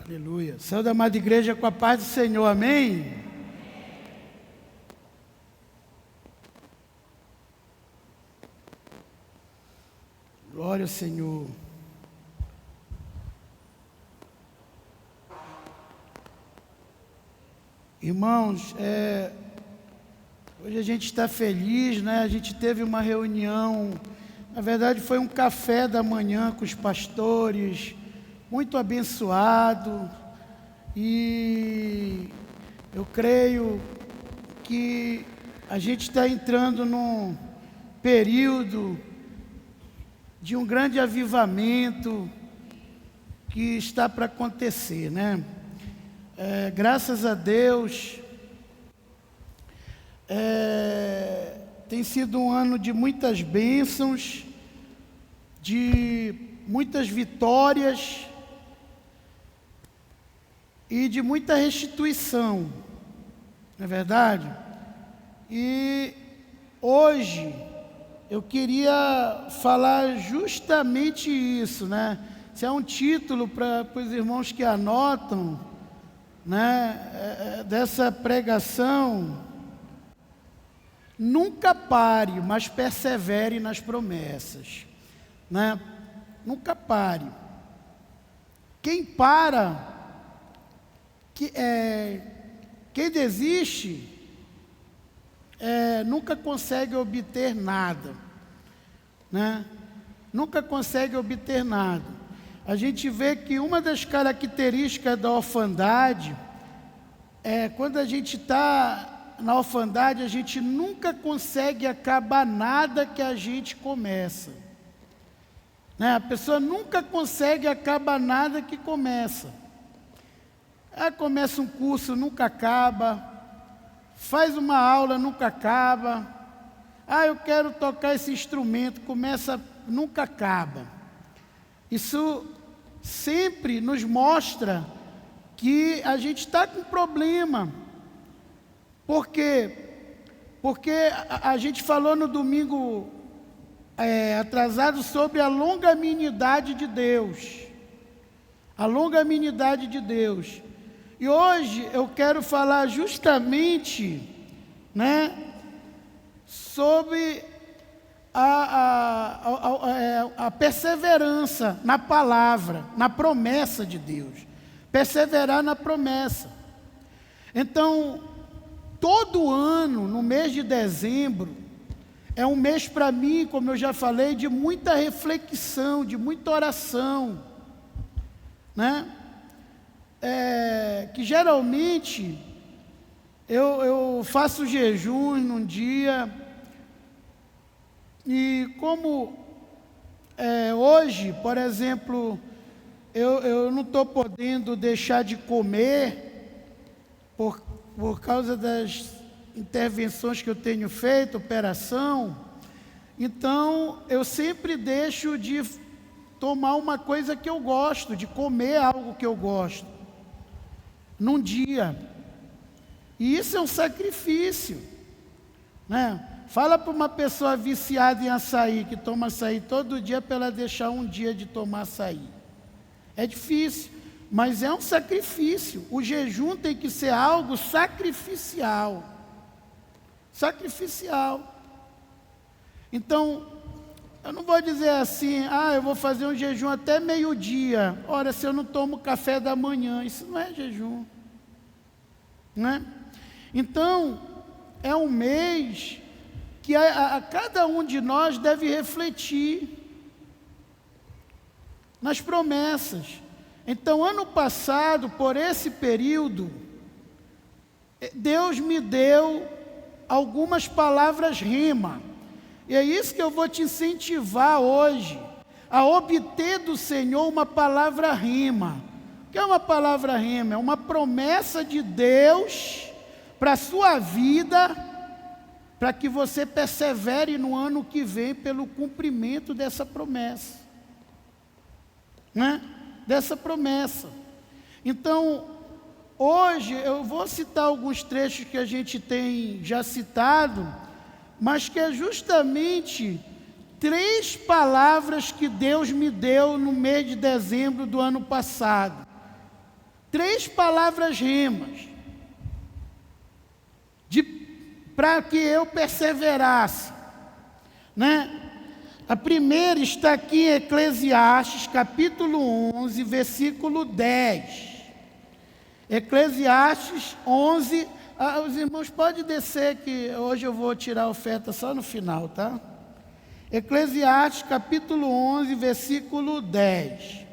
Aleluia. Saúde, amada igreja, com a paz do Senhor, amém? Glória ao Senhor. Irmãos, hoje a gente está feliz, né? A gente teve uma reunião, na verdade foi um café da manhã com os pastores, muito abençoado, e eu creio que a gente está entrando num período de um grande avivamento que está para acontecer, né? Graças a Deus, tem sido um ano de muitas bênçãos, de muitas vitórias e de muita restituição, não é verdade? E hoje eu queria falar justamente isso, né? Se é um título para os irmãos que anotam, né, dessa pregação: nunca pare, mas persevere nas promessas, né? Nunca pare. Quem para, quem desiste, nunca consegue obter nada, né? Nunca consegue obter nada. A gente vê que uma das características da orfandade quando a gente está na orfandade, a gente nunca consegue acabar nada que a gente começa, né? A pessoa nunca consegue acabar nada que começa. Começa um curso, nunca acaba. Faz uma aula, nunca acaba. Eu quero tocar esse instrumento, começa, nunca acaba. Isso sempre nos mostra que a gente está com problema. Por quê? Porque a gente falou no domingo atrasado sobre a longanimidade de Deus. A longanimidade de Deus. E hoje eu quero falar justamente, né, sobre a perseverança na palavra, na promessa de Deus. Perseverar na promessa. Então, todo ano, no mês de dezembro, é um mês para mim, como eu já falei, de muita reflexão, de muita oração, né? Que geralmente eu faço jejum num dia, e como hoje, por exemplo, eu não estou podendo deixar de comer por causa das intervenções que eu tenho feito, operação. Então eu sempre deixo de tomar uma coisa que eu gosto, de comer algo que eu gosto num dia. E isso é um sacrifício, né? Fala para uma pessoa viciada em açaí, que toma açaí todo dia, para ela deixar um dia de tomar açaí. É difícil, mas é um sacrifício. O jejum tem que ser algo sacrificial. Sacrificial. Então, eu não vou dizer assim: eu vou fazer um jejum até meio-dia. Ora, se eu não tomo café da manhã, isso não é jejum, né? Então, é um mês que a cada um de nós deve refletir nas promessas. Então, ano passado, por esse período, Deus me deu algumas palavras rima. E é isso que eu vou te incentivar hoje, a obter do Senhor uma palavra rima. O que é uma palavra rima? É uma promessa de Deus para a sua vida, para que você persevere no ano que vem pelo cumprimento dessa promessa, né? Dessa promessa. Então, hoje eu vou citar alguns trechos que a gente tem já citado, mas que é justamente 3 palavras que Deus me deu no mês de dezembro do ano passado. 3 palavras remas para que eu perseverasse, né? A primeira está aqui em Eclesiastes, capítulo 11, versículo 10. Eclesiastes 11, os irmãos podem descer, que hoje eu vou tirar a oferta só no final, tá? Eclesiastes, capítulo 11, versículo 10.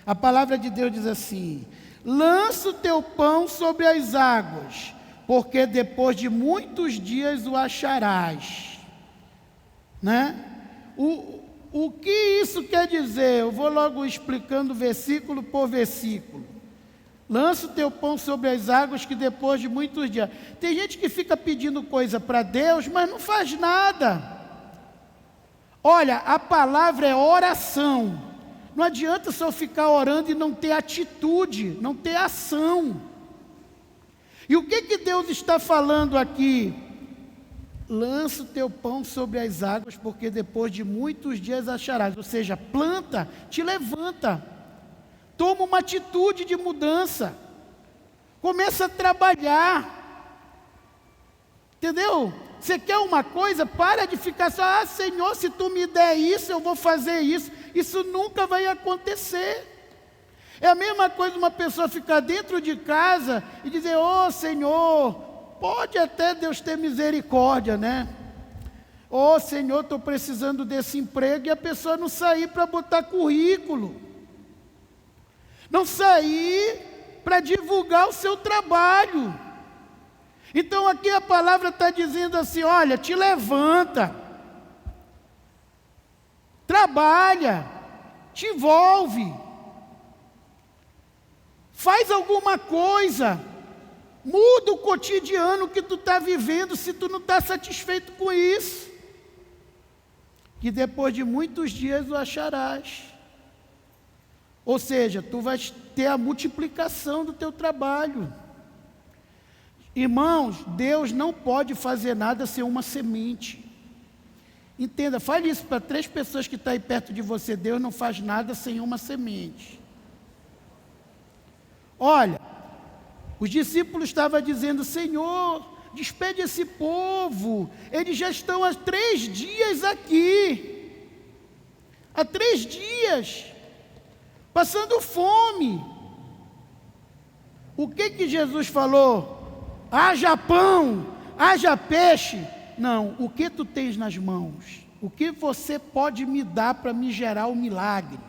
A palavra de Deus diz assim: lança o teu pão sobre as águas, porque depois de muitos dias o acharás, né? O que isso quer dizer? Eu vou logo explicando versículo por versículo. Lança o teu pão sobre as águas, que depois de muitos dias. Tem gente que fica pedindo coisa para Deus, mas não faz nada. Olha, a palavra é oração. Não adianta só ficar orando e não ter atitude, não ter ação. E o que Deus está falando aqui? Lança o teu pão sobre as águas, porque depois de muitos dias acharás. Ou seja, planta, te levanta. Toma uma atitude de mudança. Começa a trabalhar. Entendeu? Você quer uma coisa? Para de ficar só, Senhor, se tu me der isso, eu vou fazer isso. Isso nunca vai acontecer. É a mesma coisa uma pessoa ficar dentro de casa e dizer, Senhor, pode até Deus ter misericórdia, né? Senhor, estou precisando desse emprego, e a pessoa não sair para botar currículo. Não sair para divulgar o seu trabalho. Então aqui a palavra está dizendo assim, olha, te levanta, trabalha, te envolve, faz alguma coisa, muda o cotidiano que tu está vivendo, se tu não está satisfeito com isso, que depois de muitos dias o acharás. Ou seja, tu vais ter a multiplicação do teu trabalho. Irmãos, Deus não pode fazer nada sem uma semente. Entenda, fale isso para 3 pessoas que estão aí perto de você. Deus não faz nada sem uma semente. Olha, os discípulos estavam dizendo, Senhor, despede esse povo. Eles já estão há 3 dias aqui. Há 3 dias. Passando fome. O que Jesus falou? Haja pão, haja peixe. Não, o que tu tens nas mãos? O que você pode me dar para me gerar o milagre?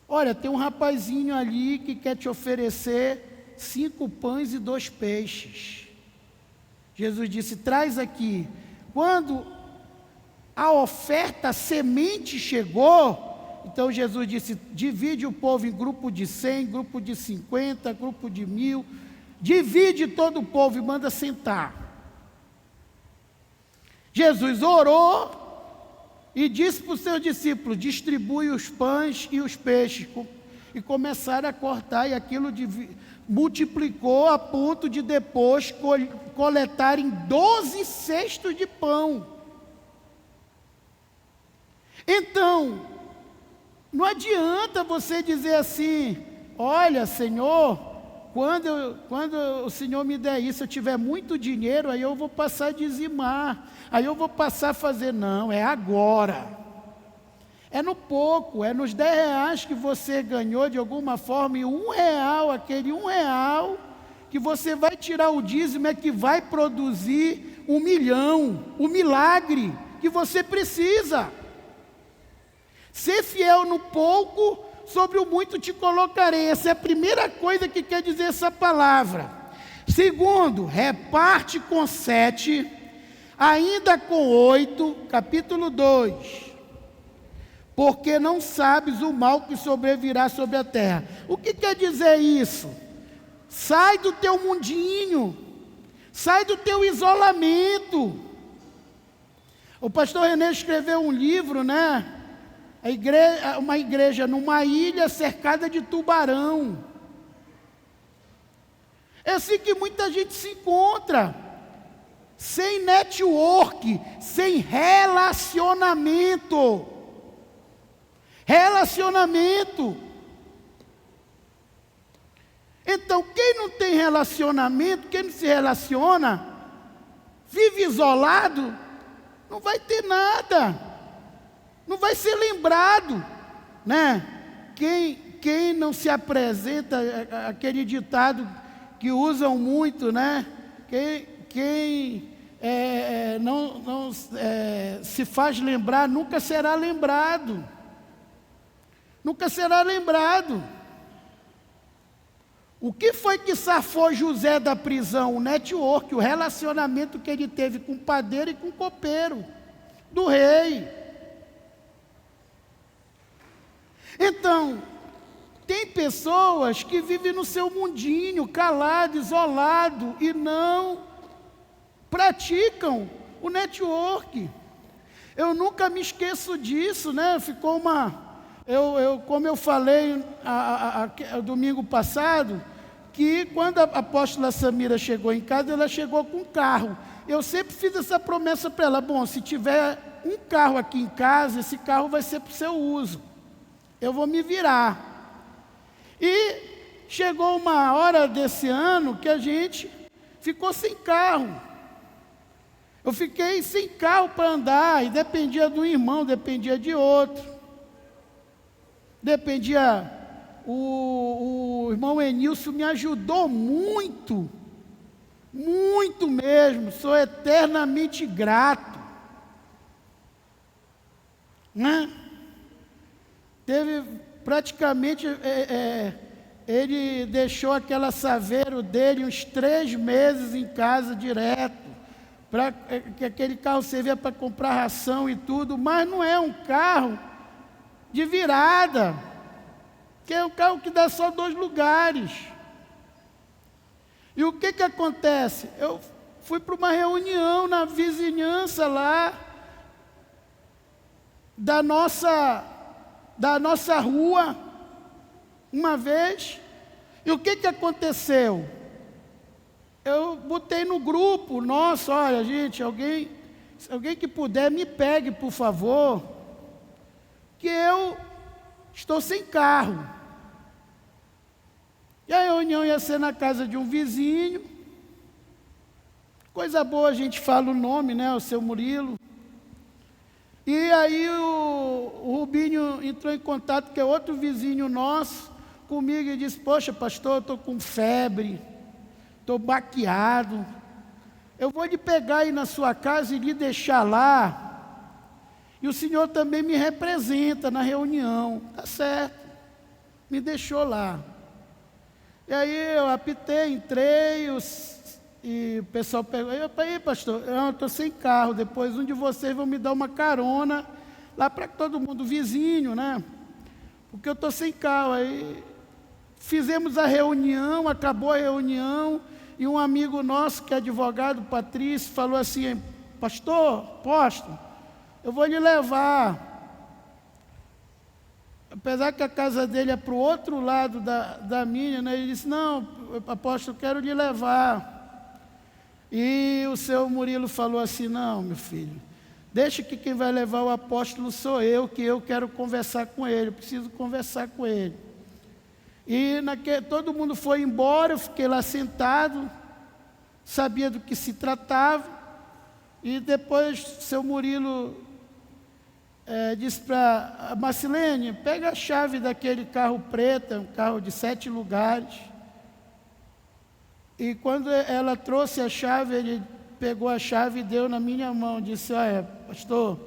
Olha, tem um rapazinho ali que quer te oferecer 5 pães e 2 peixes. Jesus disse, traz aqui. Quando a oferta, a semente chegou, então Jesus disse, divide o povo em grupo de 100, grupo de 50, grupo de 1000, divide todo o povo e manda sentar. Jesus orou e disse para os seus discípulos, distribui os pães e os peixes, e começaram a cortar, e aquilo multiplicou a ponto de depois coletarem 12 cestos de pão. Então, não adianta você dizer assim, olha, Senhor, quando o Senhor me der isso, eu tiver muito dinheiro, aí eu vou passar a dizimar, aí eu vou passar a fazer. Não, é agora. É no pouco, é nos 10 reais que você ganhou de alguma forma, e R$1, aquele R$1 que você vai tirar o dízimo é que vai produzir 1 milhão, o milagre que você precisa. Ser fiel no pouco, sobre o muito te colocarei. Essa é a primeira coisa que quer dizer essa palavra. Segundo, reparte com 7, ainda com 8, capítulo 2. Porque não sabes o mal que sobrevirá sobre a terra. O que quer dizer isso? Sai do teu mundinho, sai do teu isolamento. O pastor René escreveu um livro, né? Uma igreja numa ilha cercada de tubarão. É assim que muita gente se encontra, sem network, sem relacionamento. relacionamento, quem não se relaciona, vive isolado, não vai ter nada, não vai ser lembrado, né? Quem não se apresenta, aquele ditado que usam muito, né? Quem não se faz lembrar, nunca será lembrado. Nunca será lembrado. O que foi que safou José da prisão? O network, o relacionamento que ele teve com o padeiro e com o copeiro do rei. Então, tem pessoas que vivem no seu mundinho, calado, isolado, e não praticam o network. Eu nunca me esqueço disso, né? Ficou como eu falei domingo passado, que quando a apóstola Samira chegou em casa, ela chegou com um carro. Eu sempre fiz essa promessa para ela: bom, se tiver um carro aqui em casa, esse carro vai ser para o seu uso. Eu vou me virar. E chegou uma hora desse ano que a gente ficou sem carro. Eu fiquei sem carro para andar, e dependia de um irmão, dependia de outro. Dependia, o irmão Enilson me ajudou muito, muito mesmo, sou eternamente grato. Né? Teve praticamente, ele deixou aquela Saveiro dele uns 3 meses em casa direto, para que aquele carro servia para comprar ração e tudo, mas não é um carro de virada, que é um carro que dá só 2 lugares. E o que acontece? Eu fui para uma reunião na vizinhança lá, da nossa rua, uma vez, e o que aconteceu? Eu botei no grupo nosso: olha, gente, alguém que puder, me pegue, por favor, que eu estou sem carro. E a reunião ia ser na casa de um vizinho. Coisa boa, a gente fala o nome, né? O seu Murilo. E aí o Rubinho entrou em contato, que é outro vizinho nosso, comigo, e disse: poxa, pastor, eu estou com febre, estou baqueado. Eu vou lhe pegar aí na sua casa e lhe deixar lá. E o senhor também me representa na reunião. Tá certo. Me deixou lá. E aí eu apitei, entrei, e o pessoal perguntou: aí, pastor, eu estou sem carro, depois um de vocês vão me dar uma carona, lá para todo mundo, vizinho, né? Porque eu estou sem carro. Aí fizemos a reunião, acabou a reunião, e um amigo nosso, que é advogado, Patrício, falou assim: pastor, apóstolo, eu vou lhe levar. Apesar que a casa dele é para o outro lado da minha, né? Ele disse: não, apóstolo, eu quero lhe levar. E o seu Murilo falou assim: não, meu filho, deixa que quem vai levar o apóstolo sou eu, que eu quero conversar com ele, eu preciso conversar com ele. E todo mundo foi embora, eu fiquei lá sentado, sabia do que se tratava, e depois o seu Murilo disse para a Marcilene: pega a chave daquele carro preto, um carro de 7 lugares. E quando ela trouxe a chave, ele pegou a chave e deu na minha mão, disse: olha, pastor,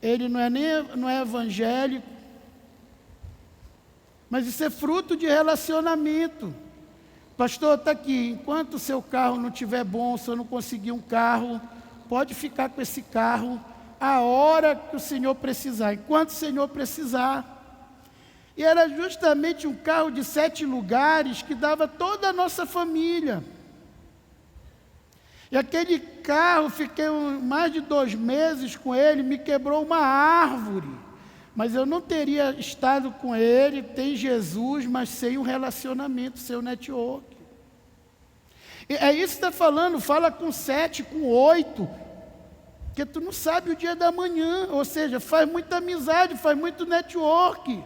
ele não é evangélico, mas isso é fruto de relacionamento. Pastor, está aqui, enquanto o seu carro não estiver bom, se eu não conseguir um carro, pode ficar com esse carro a hora que o Senhor precisar, enquanto o Senhor precisar. E era justamente um carro de 7 lugares que dava toda a nossa família. E aquele carro, fiquei mais de 2 meses com ele, me quebrou uma árvore. Mas eu não teria estado com ele, tem Jesus, mas sem um relacionamento, sem o network. E é isso que está falando, fala com 7, com 8, porque tu não sabe o dia da manhã, ou seja, faz muita amizade, faz muito network.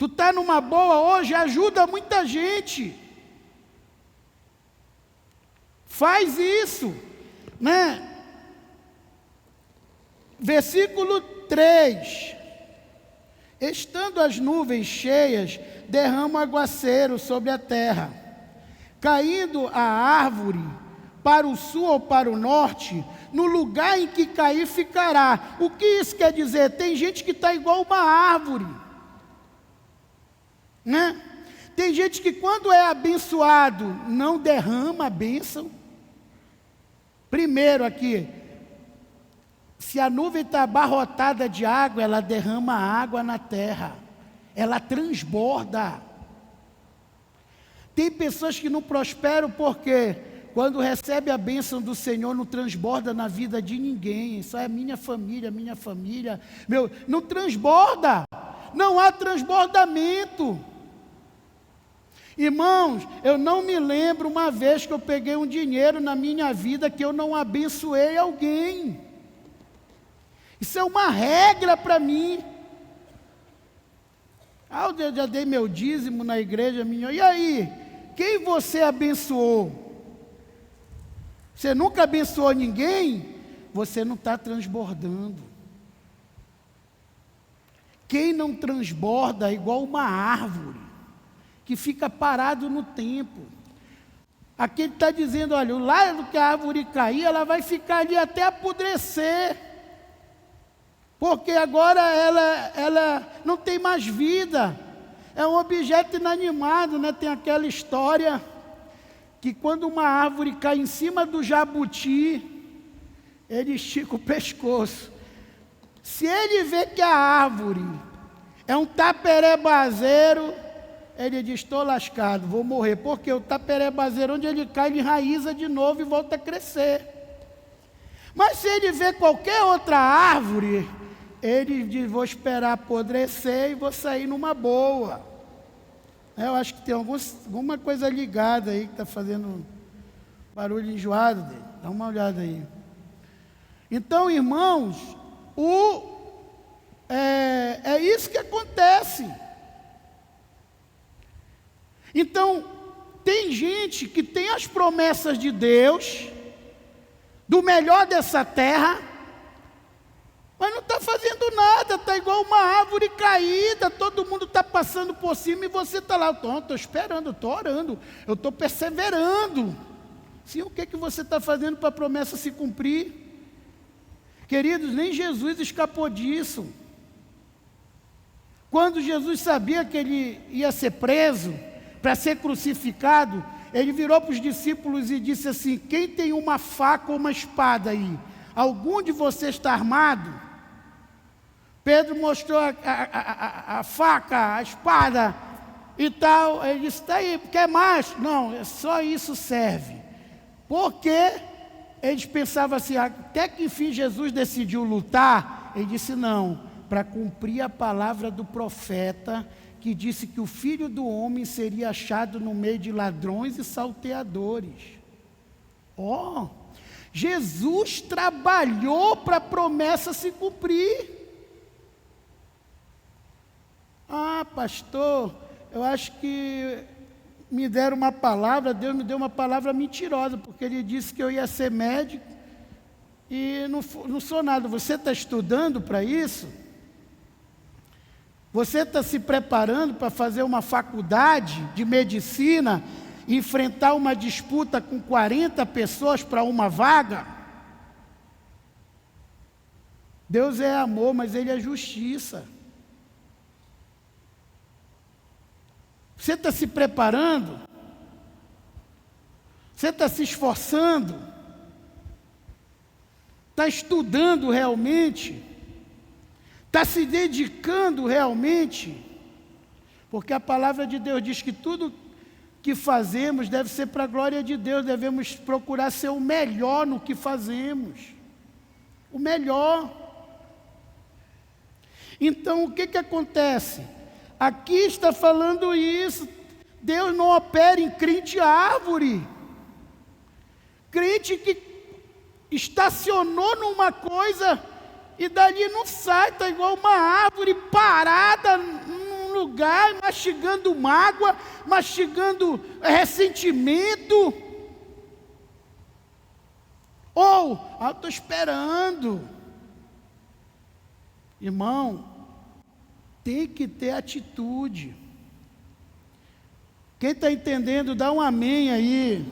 Tu está numa boa hoje, ajuda muita gente. Faz isso, né? Versículo 3. Estando as nuvens cheias, derrama aguaceiro sobre a terra. Caindo a árvore para o sul ou para o norte, no lugar em que cair ficará. O que isso quer dizer? Tem gente que está igual uma árvore, né? Tem gente que quando é abençoado, não derrama a bênção. Primeiro aqui, se a nuvem está abarrotada de água, ela derrama água na terra, ela transborda. Tem pessoas que não prosperam porque quando recebe a bênção do Senhor, não transborda na vida de ninguém. Só é minha família, não transborda, não há transbordamento. Irmãos, eu não me lembro uma vez que eu peguei um dinheiro na minha vida que eu não abençoei alguém. Isso é uma regra para mim. Eu já dei meu dízimo na igreja minha. E aí, quem você abençoou? Você nunca abençoou ninguém? Você não está transbordando. Quem não transborda é igual uma árvore que fica parado no tempo. Aqui ele está dizendo, olha, o lado que a árvore cair, ela vai ficar ali até apodrecer, porque agora ela não tem mais vida, é um objeto inanimado, né? Tem aquela história que quando uma árvore cai em cima do jabuti, ele estica o pescoço. Se ele vê que a árvore é um taperebazeiro, ele diz, estou lascado, vou morrer, porque o taperebazeiro, onde ele cai, ele enraiza de novo e volta a crescer. Mas se ele vê qualquer outra árvore, ele diz, vou esperar apodrecer e vou sair numa boa. Eu acho que tem alguma coisa ligada aí que está fazendo barulho enjoado dele. Dá uma olhada aí. Então, irmãos, é isso que acontece. Então, tem gente que tem as promessas de Deus, do melhor dessa terra, mas não está fazendo nada, está igual uma árvore caída, todo mundo está passando por cima e você está lá, estou esperando, estou orando, eu estou perseverando. Sim, o que você está fazendo para a promessa se cumprir? Queridos, nem Jesus escapou disso. Quando Jesus sabia que ele ia ser preso, para ser crucificado, ele virou para os discípulos e disse assim, quem tem uma faca ou uma espada aí? Algum de vocês está armado? Pedro mostrou a faca, a espada e tal, ele disse, está aí, quer mais? Não, só isso serve. Porque eles pensavam assim, até que enfim Jesus decidiu lutar, ele disse não, para cumprir a palavra do profeta, que disse que o Filho do Homem seria achado no meio de ladrões e salteadores. Jesus trabalhou para a promessa se cumprir. Pastor, eu acho que me deram uma palavra, Deus me deu uma palavra mentirosa, porque Ele disse que eu ia ser médico, e não sou nada. Você está estudando para isso? Você está se preparando para fazer uma faculdade de medicina e enfrentar uma disputa com 40 pessoas para uma vaga? Deus é amor, mas Ele é justiça. Você está se preparando? Você está se esforçando? Está estudando realmente? Está se dedicando realmente? Porque a palavra de Deus diz que tudo que fazemos deve ser para a glória de Deus, devemos procurar ser o melhor no que fazemos. O melhor. Então, o que acontece? Aqui está falando isso, Deus não opera em crente árvore. Crente que estacionou numa coisa e dali não sai, está igual uma árvore parada num lugar, mastigando mágoa, mastigando ressentimento. Ou, eu estou esperando. Irmão, tem que ter atitude. Quem está entendendo, dá um amém aí.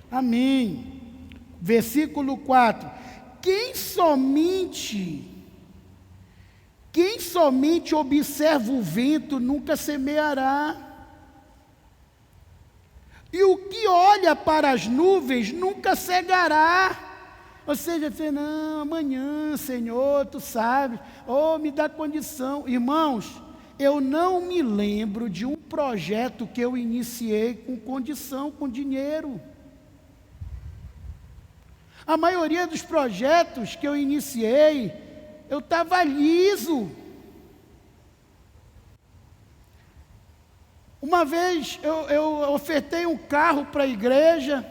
Amém. Versículo 4. Quem somente observa o vento nunca semeará. E o que olha para as nuvens nunca cegará. Ou seja, você, não, amanhã, Senhor, tu sabes, me dá condição. Irmãos, eu não me lembro de um projeto que eu iniciei com condição, com dinheiro. A maioria dos projetos que eu iniciei, eu estava liso. Uma vez eu ofertei um carro para a igreja,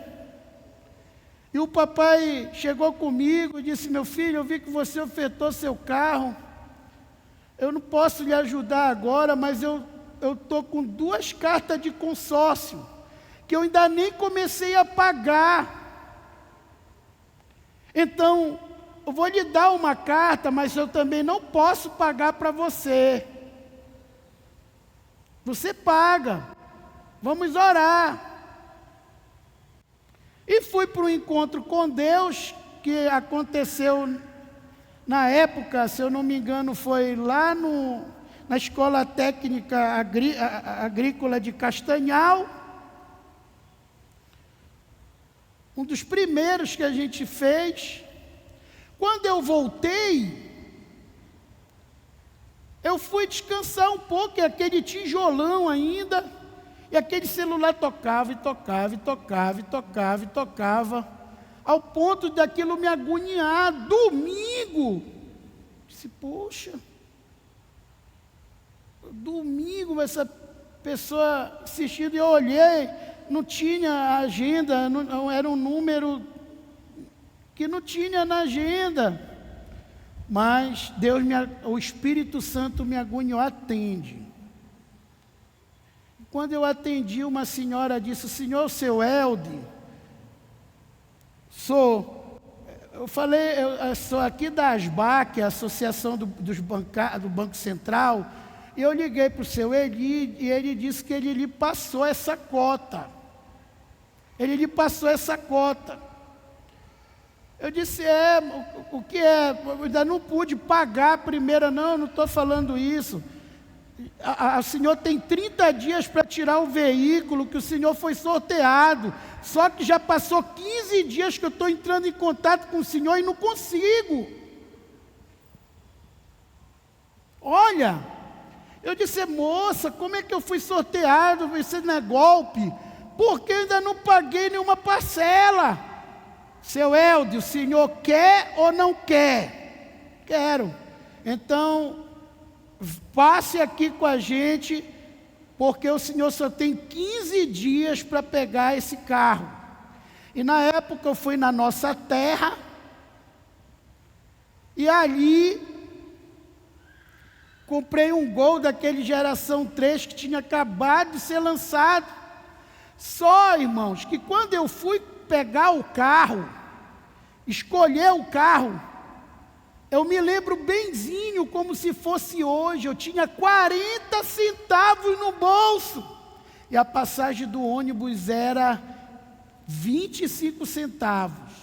e o papai chegou comigo e disse: meu filho, eu vi que você ofertou seu carro, eu não posso lhe ajudar agora, mas eu estou com 2 cartas de consórcio, que eu ainda nem comecei a pagar. Então, eu vou lhe dar uma carta, mas eu também não posso pagar para você. Você paga. Vamos orar. E fui para um encontro com Deus, que aconteceu na época, se eu não me engano, foi lá na Escola Técnica Agrícola de Castanhal. Um dos primeiros que a gente fez. Quando eu voltei, eu fui descansar um pouco, e aquele tijolão ainda, e aquele celular tocava, e tocava, e tocava, e tocava, e tocava, ao ponto daquilo me agoniar. Domingo, disse, poxa, domingo, essa pessoa assistindo, e eu olhei, não tinha agenda, não era um número que não tinha na agenda, mas o Espírito Santo me agoniou, atende. Quando eu atendi, uma senhora disse: senhor, seu Elde? Eu falei, eu sou aqui da ASBAC, a Associação do Banco Central, e eu liguei para o seu Eli, e ele disse que ele lhe passou essa cota. Ele lhe passou essa cota. Eu disse, o que é? Eu ainda não pude pagar a primeira. Não estou falando isso. O senhor tem 30 dias para tirar o veículo, que o senhor foi sorteado. Só que já passou 15 dias que eu estou entrando em contato com o senhor e não consigo. Olha, eu disse, moça, como é que eu fui sorteado? Isso não é golpe? Porque eu ainda não paguei nenhuma parcela. Seu Elde, o senhor quer ou não quer? Quero. Então, passe aqui com a gente, porque o senhor só tem 15 dias para pegar esse carro. E na época eu fui na nossa terra, e ali comprei um Gol daquele geração 3 que tinha acabado de ser lançado. Só, irmãos, que quando eu fui pegar o carro, escolher o carro, eu me lembro benzinho, como se fosse hoje, eu tinha 40 centavos no bolso, e a passagem do ônibus era 25 centavos,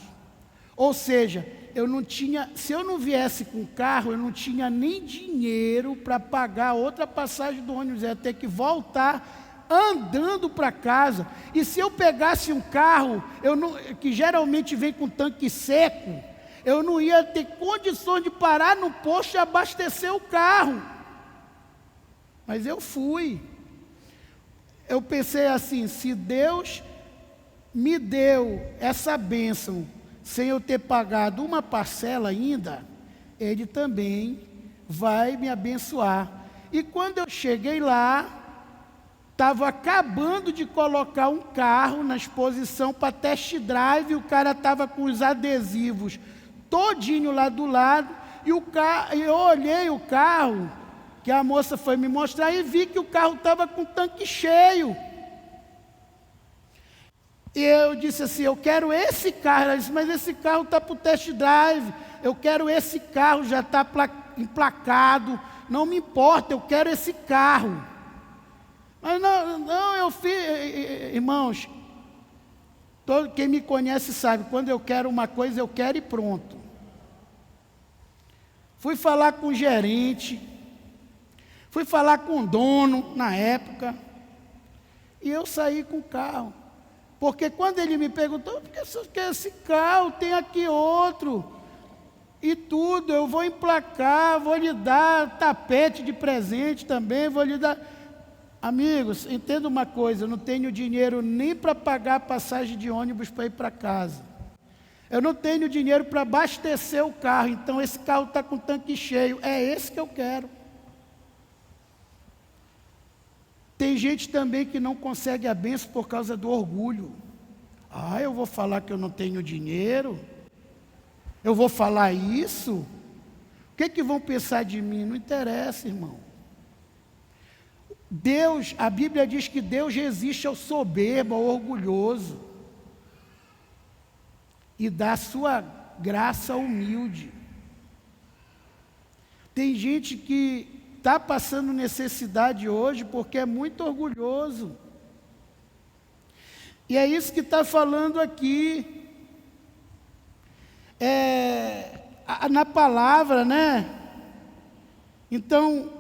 ou seja, eu não tinha, se eu não viesse com o carro, eu não tinha nem dinheiro para pagar outra passagem do ônibus, eu ia ter que voltar andando para casa. E se eu pegasse um carro, que geralmente vem com tanque seco, eu não ia ter condições de parar no posto e abastecer o carro. Mas eu fui. Eu pensei assim, se Deus me deu essa bênção, sem eu ter pagado uma parcela ainda, Ele também vai me abençoar. E quando eu cheguei lá, estava acabando de colocar um carro na exposição para test drive, o cara estava com os adesivos todinho lá do lado, e eu olhei o carro, que a moça foi me mostrar e vi que o carro estava com o tanque cheio. E eu disse assim, eu quero esse carro. Ela disse, mas esse carro está para o test drive. Eu quero esse carro, já está emplacado. Não me importa, eu quero esse carro. Mas não, eu fiz... Irmãos, quem me conhece sabe, quando eu quero uma coisa, eu quero e pronto. Fui falar com o gerente, fui falar com o dono na época, e eu saí com o carro. Porque quando ele me perguntou, por que você quer esse carro? Tem aqui outro. E tudo, eu vou emplacar, vou lhe dar tapete de presente também, vou lhe dar... Amigos, entenda uma coisa, eu não tenho dinheiro nem para pagar a passagem de ônibus para ir para casa. Eu não tenho dinheiro para abastecer o carro, então esse carro está com o tanque cheio, é esse que eu quero. Tem gente também que não consegue a bênção por causa do orgulho. Ah, eu vou falar que eu não tenho dinheiro? Eu vou falar isso? O que vão pensar de mim? Não interessa, irmão. Deus, a Bíblia diz que Deus resiste ao soberbo, ao orgulhoso. E dá a sua graça ao humilde. Tem gente que está passando necessidade hoje porque é muito orgulhoso. E é isso que está falando aqui. Na palavra, né? Então,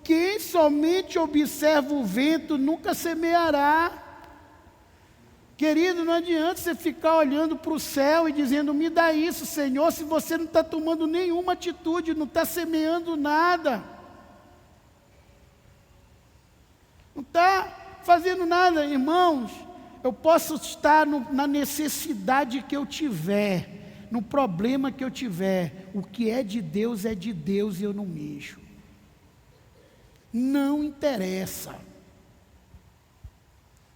quem somente observa o vento nunca semeará. Querido, não adianta você ficar olhando para o céu e dizendo, me dá isso, Senhor, se você não está tomando nenhuma atitude, não está semeando nada. Não está fazendo nada, irmãos. Eu posso estar na necessidade que eu tiver, no problema que eu tiver. O que é de Deus e eu não mexo. Não interessa.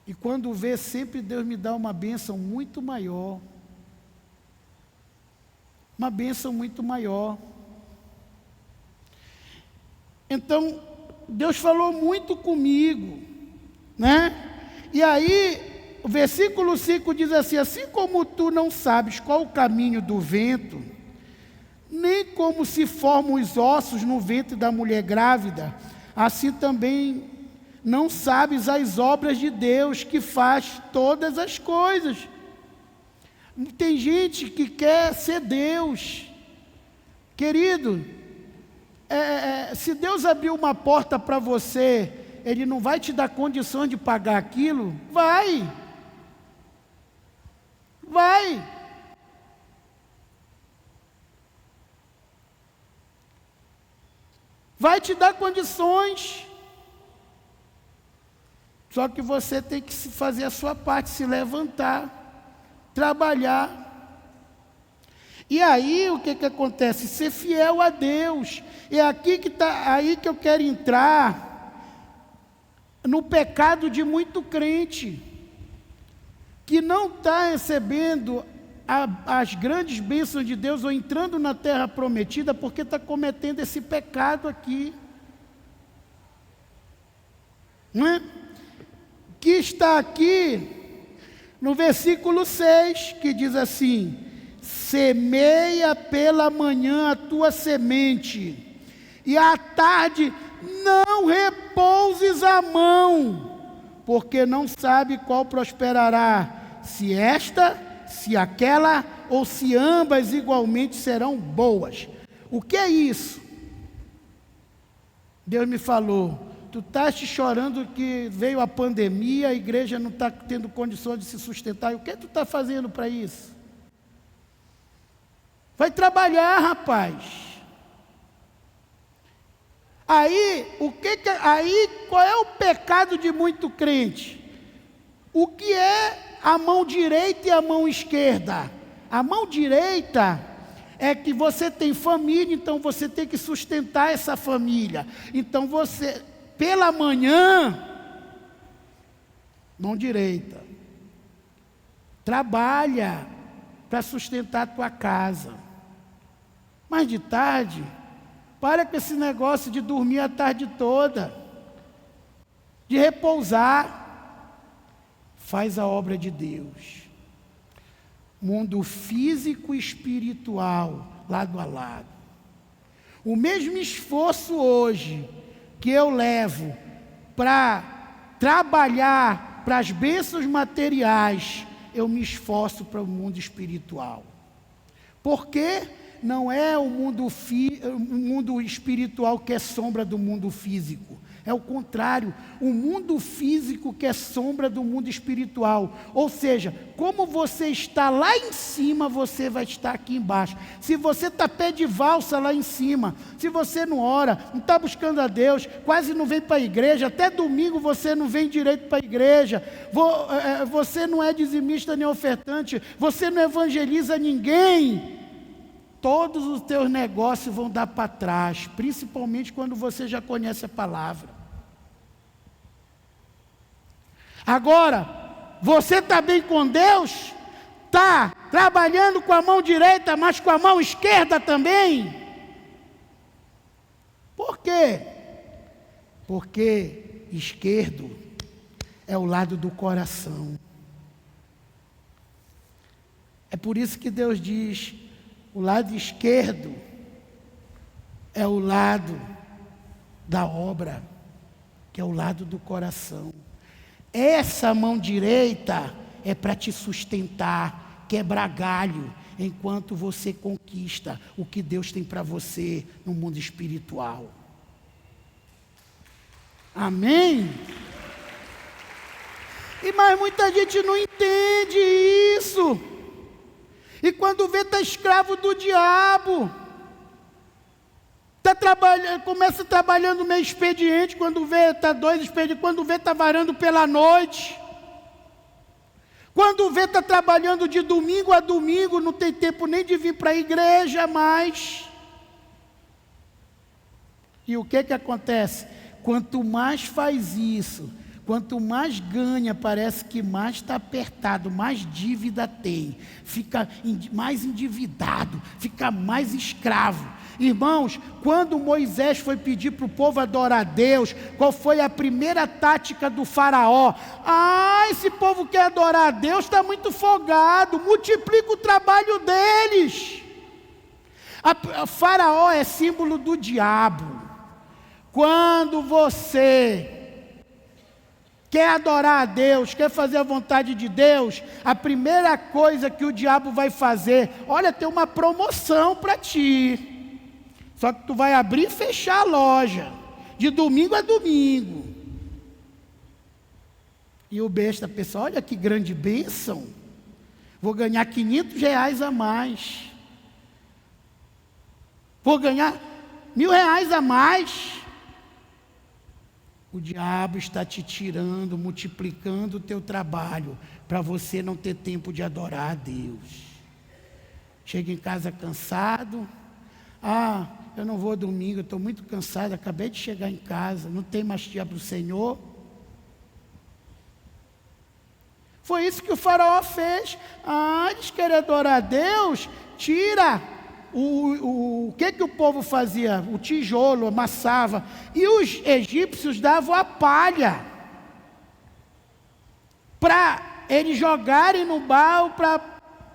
E quando vê, sempre Deus me dá uma bênção muito maior. Uma bênção muito maior. Então, Deus falou muito comigo, né? E aí, o versículo 5 diz assim, assim como tu não sabes qual o caminho do vento, nem como se formam os ossos no ventre da mulher grávida, assim também não sabes as obras de Deus que faz todas as coisas. Tem gente que quer ser Deus. Querido, se Deus abrir uma porta para você, Ele não vai te dar condições de pagar aquilo? Vai. Vai te dar condições. Só que você tem que fazer a sua parte, se levantar, trabalhar. E aí o que acontece? Ser fiel a Deus. É aqui que tá, aí que eu quero entrar no pecado de muito crente que não está recebendo as grandes bênçãos de Deus ou entrando na terra prometida porque está cometendo esse pecado aqui. Não é? Que está aqui no versículo 6, que diz assim, semeia pela manhã a tua semente, e à tarde não repouses a mão, porque não sabe qual prosperará, se esta, se aquela, ou se ambas igualmente serão boas. O que é isso? Deus me falou, tu estás chorando que veio a pandemia, a igreja não está tendo condições de se sustentar. E o que tu está fazendo para isso? Vai trabalhar, rapaz. Aí qual é o pecado de muito crente? O que é a mão direita e a mão esquerda? A mão direita é que você tem família, então você tem que sustentar essa família. Então você... Pela manhã, mão direita, trabalha para sustentar a tua casa. Mas de tarde, Para com esse negócio de dormir a tarde toda, de repousar. Faz a obra de Deus. Mundo físico e espiritual, lado a lado. O mesmo esforço hoje que eu levo para trabalhar para as bênçãos materiais, eu me esforço para o mundo espiritual. Porque não é o mundo espiritual que é sombra do mundo físico. É o contrário, o mundo físico que é sombra do mundo espiritual. Ou seja, como você está lá em cima, você vai estar aqui embaixo. Se você está pé de valsa lá em cima, se você não ora, não está buscando a Deus, quase não vem para a igreja, até domingo você não vem direito para a igreja, você não é dizimista nem ofertante, você não evangeliza ninguém, todos os teus negócios vão dar para trás, principalmente quando você já conhece a palavra. Agora, você está bem com Deus? Está trabalhando com a mão direita, mas com a mão esquerda também? Por quê? Porque esquerdo é o lado do coração. É por isso que Deus diz: o lado esquerdo é o lado da obra, que é o lado do coração. Essa mão direita é para te sustentar, quebrar galho, enquanto você conquista o que Deus tem para você no mundo espiritual. Amém? Mas muita gente não entende isso. E quando vê, está escravo do diabo. Começa trabalhando meio expediente, quando vê, está 2 expedientes, quando vê, está varando pela noite. Quando vê, está trabalhando de domingo a domingo, não tem tempo nem de vir para a igreja mais. E o que acontece? Quanto mais faz isso, quanto mais ganha, parece que mais está apertado, mais dívida tem, fica mais endividado, fica mais escravo. Irmãos, quando Moisés foi pedir para o povo adorar a Deus, qual foi a primeira tática do faraó? Esse povo quer adorar a Deus, está muito folgado, multiplica o trabalho deles. O faraó é símbolo do diabo. Quando você quer adorar a Deus, quer fazer a vontade de Deus, a primeira coisa que o diabo vai fazer: olha, tem uma promoção para ti. Só que tu vai abrir e fechar a loja, de domingo a domingo. E o besta pensa: olha que grande bênção, vou ganhar R$500 a mais. Vou ganhar R$1.000 a mais. O diabo está te tirando, multiplicando o teu trabalho, para você não ter tempo de adorar a Deus. Chega em casa cansado. Eu não vou domingo, eu estou muito cansado, acabei de chegar em casa, não tem mais dia para o Senhor. Foi isso que o faraó fez. Eles querem adorar a Deus, tira. O que o povo fazia? O tijolo, amassava, e os egípcios davam a palha, para eles jogarem no barro, para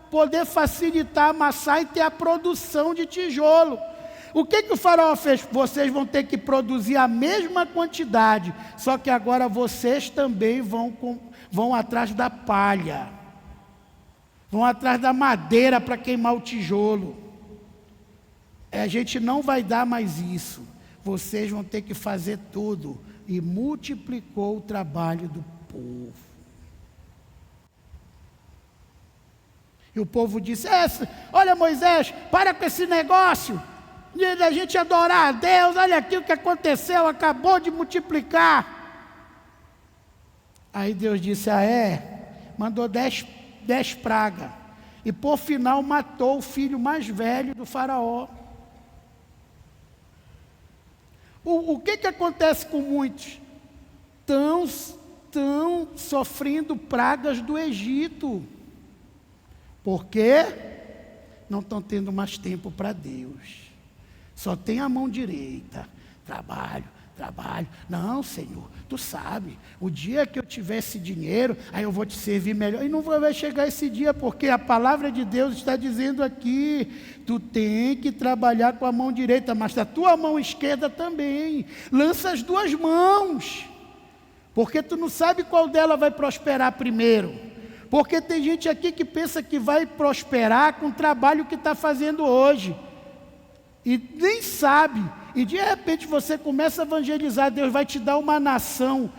poder facilitar, amassar e ter a produção de tijolo. O que o faraó fez? Vocês vão ter que produzir a mesma quantidade, só que agora vocês também vão atrás da palha, vão atrás da madeira para queimar o tijolo. A gente não vai dar mais isso, vocês vão ter que fazer tudo. E multiplicou o trabalho do povo. E o povo disse: olha, Moisés, para com esse negócio da gente adorar a Deus, olha aqui o que aconteceu, acabou de multiplicar. Aí Deus disse: mandou 10 pragas, e por final matou o filho mais velho do faraó. O que acontece com muitos? Estão sofrendo pragas do Egito, porque não estão tendo mais tempo para Deus. Só tem a mão direita. Trabalho. Não, Senhor, tu sabe, o dia que eu tiver esse dinheiro, aí eu vou te servir melhor. E não vai chegar esse dia, porque a palavra de Deus está dizendo aqui, tu tem que trabalhar com a mão direita, mas a tua mão esquerda também. Lança as duas mãos, porque tu não sabe qual dela vai prosperar primeiro. Porque tem gente aqui que pensa que vai prosperar com o trabalho que está fazendo hoje, e nem sabe. E de repente você começa a evangelizar, Deus vai te dar uma nação,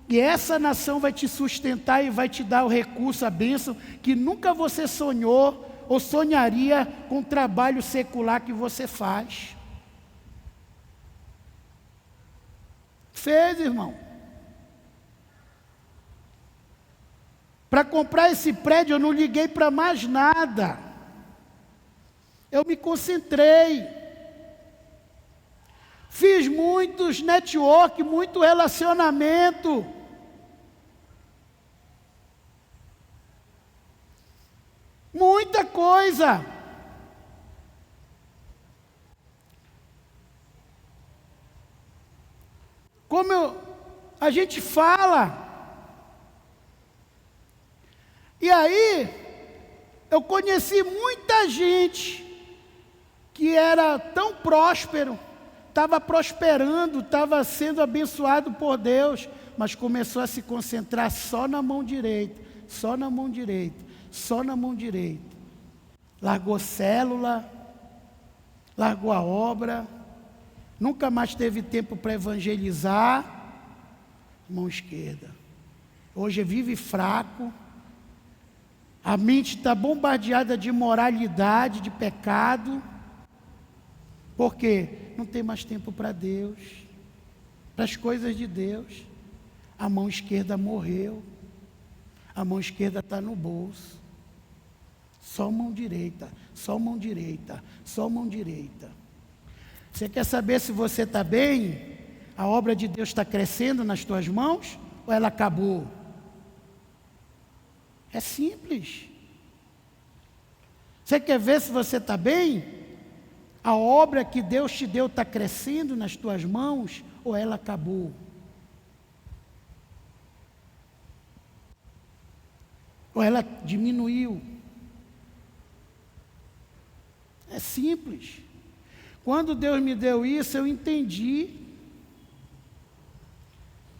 e essa nação vai te sustentar e vai te dar o recurso, a bênção, que nunca você sonhou ou sonharia com o trabalho secular que você faz. Fez, irmão. Para comprar esse prédio eu não liguei para mais nada. Eu me concentrei. Fiz muitos network, muito relacionamento. Muita coisa. A gente fala. E aí, eu conheci muita gente que era tão próspero, estava prosperando, estava sendo abençoado por Deus, mas começou a se concentrar só na mão direita, só na mão direita, só na mão direita. Largou célula, largou a obra, nunca mais teve tempo para evangelizar, mão esquerda. Hoje vive fraco, a mente está bombardeada de imoralidade, de pecado. Por quê? Não tem mais tempo para Deus, para as coisas de Deus. A mão esquerda morreu, a mão esquerda está no bolso. Só mão direita, só mão direita, só mão direita. Você quer saber se você está bem? A obra de Deus está crescendo nas tuas mãos ou ela acabou? É simples. Você quer ver se você está bem? A obra que Deus te deu está crescendo nas tuas mãos ou ela acabou? Ou ela diminuiu? É simples. Quando Deus me deu isso, eu entendi.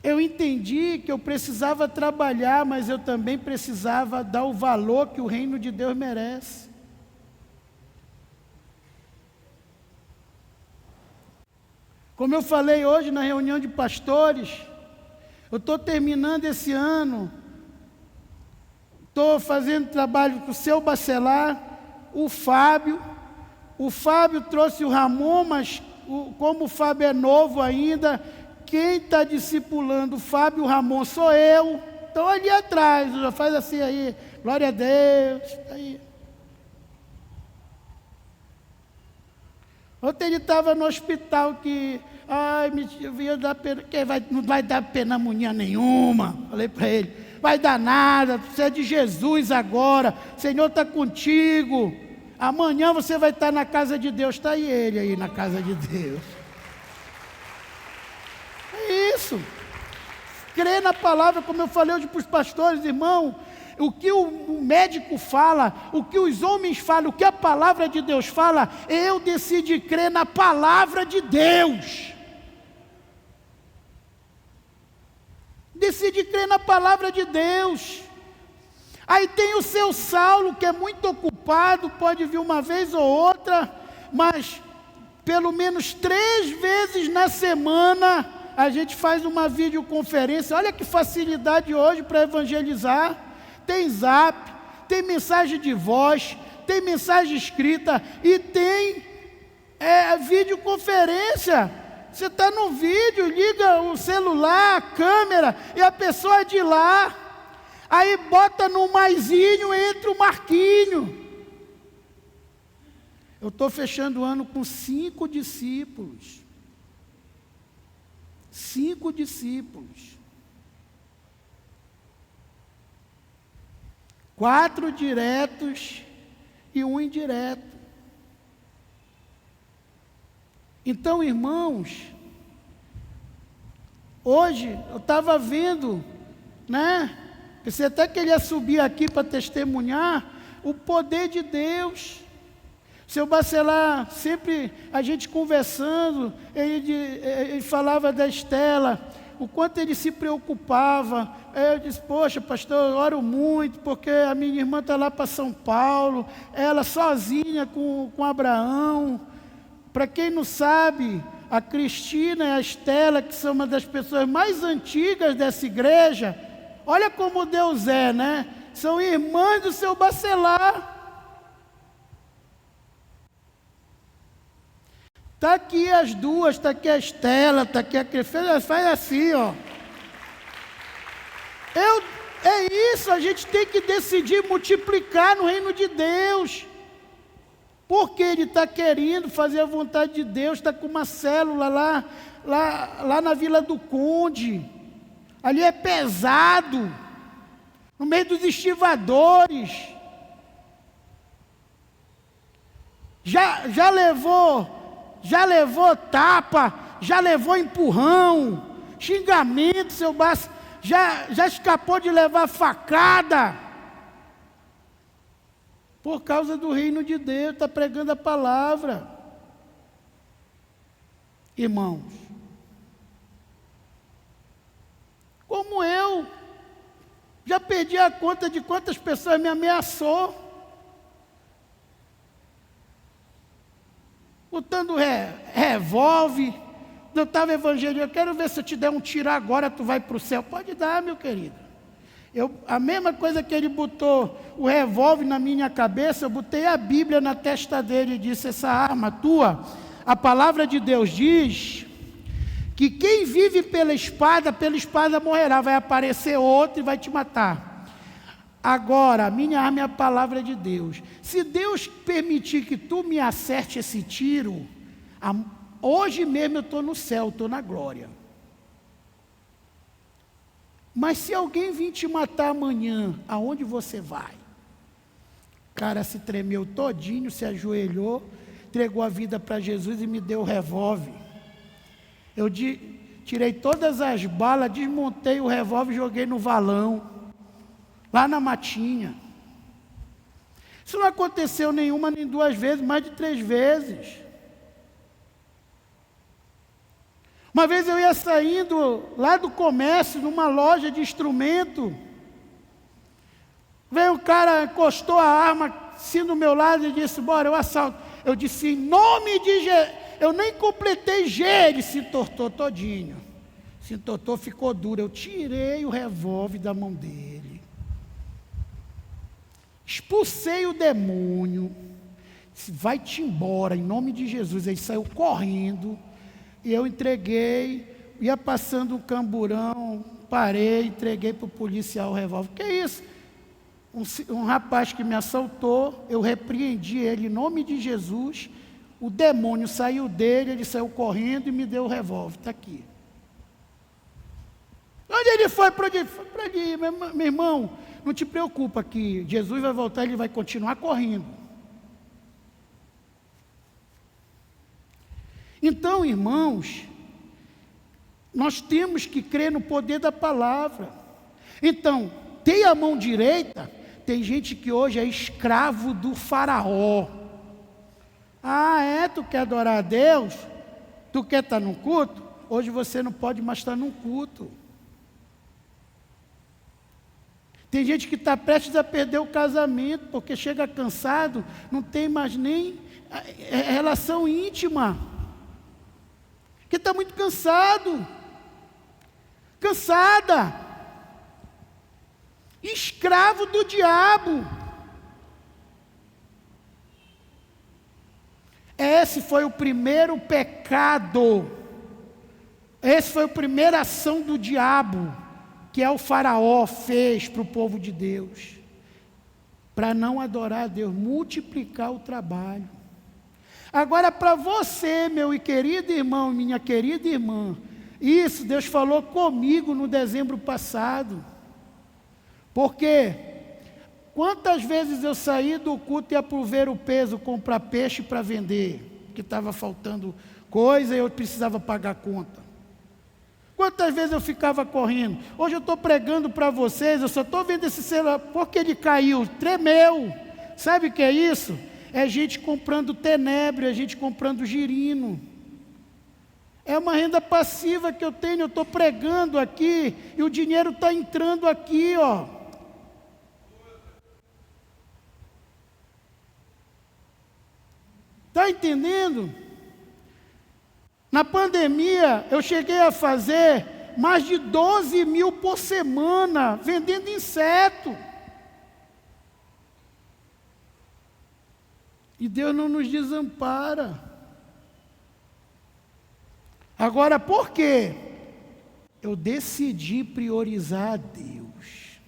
Eu entendi que eu precisava trabalhar, mas eu também precisava dar o valor que o reino de Deus merece. Como eu falei hoje na reunião de pastores, eu estou terminando esse ano, estou fazendo trabalho com o seu Bacelar, o Fábio trouxe o Ramon, mas como o Fábio é novo ainda, quem está discipulando o Fábio e o Ramon sou eu. Então ali atrás, já faz assim aí, glória a Deus, aí. Ontem ele estava no hospital que, não vai dar penamonia nenhuma. Falei para ele, vai dar nada, você é de Jesus agora, o Senhor está contigo. Amanhã você vai estar na casa de Deus, está ele aí na casa de Deus. É isso. Crer na palavra, como eu falei hoje para os pastores, irmão. O que o médico fala, o que os homens falam, o que a palavra de Deus fala, eu decidi crer na palavra de Deus. Decidi crer na palavra de Deus. Aí tem o seu Saulo, que é muito ocupado, pode vir uma vez ou outra, mas pelo menos 3 vezes na semana a gente faz uma videoconferência. Olha que facilidade hoje para evangelizar. Tem zap, tem mensagem de voz, tem mensagem escrita e tem videoconferência. Você está no vídeo, liga o celular, a câmera, e a pessoa é de lá. Aí bota no maisinho, entra o Marquinho. Eu estou fechando o ano com 5 discípulos. 5 discípulos. 4 diretos e 1 indireto. Então, irmãos, hoje eu estava vendo, né? Pensei até que ele ia subir aqui para testemunhar o poder de Deus. Seu Bacelar, sempre a gente conversando, ele falava da Estela, o quanto ele se preocupava. Eu disse, poxa, pastor, eu oro muito, porque a minha irmã está lá para São Paulo, ela sozinha com Abraão. Para quem não sabe, a Cristina e a Estela, que são uma das pessoas mais antigas dessa igreja, olha como Deus é, né? São irmãs do seu Bacelar. Está aqui as duas, está aqui a Estela, está aqui a Cristina, faz assim, ó. É isso, a gente tem que decidir multiplicar no reino de Deus. Porque ele está querendo fazer a vontade de Deus, está com uma célula lá na Vila do Conde. Ali é pesado, no meio dos estivadores. Já levou tapa, já levou empurrão, xingamento, seu baço, já escapou de levar facada. Por causa do reino de Deus, está pregando a palavra. Irmãos, como eu, já perdi a conta de quantas pessoas me ameaçou, botando revólver. Eu estava evangelizando, eu quero ver se eu te der um tiro agora, tu vai para o céu. Pode dar, meu querido. A mesma coisa que ele botou o revólver na minha cabeça, eu botei a Bíblia na testa dele e disse, essa arma tua, a palavra de Deus diz que quem vive pela espada morrerá, vai aparecer outro e vai te matar. Agora, a minha arma é a palavra de Deus. Se Deus permitir que tu me acerte esse tiro, hoje mesmo eu estou no céu, estou na glória. Mas se alguém vir te matar amanhã, aonde você vai? O cara se tremeu todinho, se ajoelhou, entregou a vida para Jesus e me deu o revólver. Eu tirei todas as balas, desmontei o revólver e joguei no valão, lá na matinha. Isso não aconteceu nenhuma nem duas vezes, mais de 3 vezes. Uma vez eu ia saindo lá do comércio, numa loja de instrumento. Veio um cara, encostou a arma assim do meu lado e disse, bora, eu assalto. Eu disse, em nome de Jesus. Eu nem completei G, ele se entortou todinho. Se entortou, ficou duro. Eu tirei o revólver da mão dele. Expulsei o demônio. Disse, vai-te embora, em nome de Jesus. Ele saiu correndo. E eu entreguei, ia passando um camburão, parei, entreguei para o policial o revólver. Que é isso? Um rapaz que me assaltou, eu repreendi ele em nome de Jesus, o demônio saiu dele, ele saiu correndo e me deu o revólver, está aqui. Onde ele foi? Para ali, meu irmão, não te preocupa que Jesus vai voltar, ele vai continuar correndo. Então, irmãos, nós temos que crer no poder da palavra. Então, tem a mão direita, tem gente que hoje é escravo do faraó. Ah, tu quer adorar a Deus? Tu quer estar num culto? Hoje você não pode mais estar num culto. Tem gente que está prestes a perder o casamento, porque chega cansado, não tem mais nem relação íntima. Porque está muito cansado, cansada, escravo do diabo. Esse foi o primeiro pecado, essa foi a primeira ação do diabo, que é o faraó fez para o povo de Deus, para não adorar a Deus, multiplicar o trabalho. Agora, para você, meu querido irmão, minha querida irmã, isso Deus falou comigo no dezembro passado. Porque quantas vezes eu saí do culto e ia para o Ver o Peso comprar peixe para vender, que estava faltando coisa e eu precisava pagar a conta. Quantas vezes eu ficava correndo? Hoje eu estou pregando para vocês, eu só estou vendo esse celular, porque ele caiu, tremeu. Sabe o que é isso? É gente comprando tenebro, é gente comprando girino. É uma renda passiva que eu tenho, eu estou pregando aqui, e o dinheiro está entrando aqui, ó. Está entendendo? Na pandemia, eu cheguei a fazer mais de 12 mil por semana, vendendo inseto. E Deus não nos desampara. Agora, por quê? Eu decidi priorizar a Deus.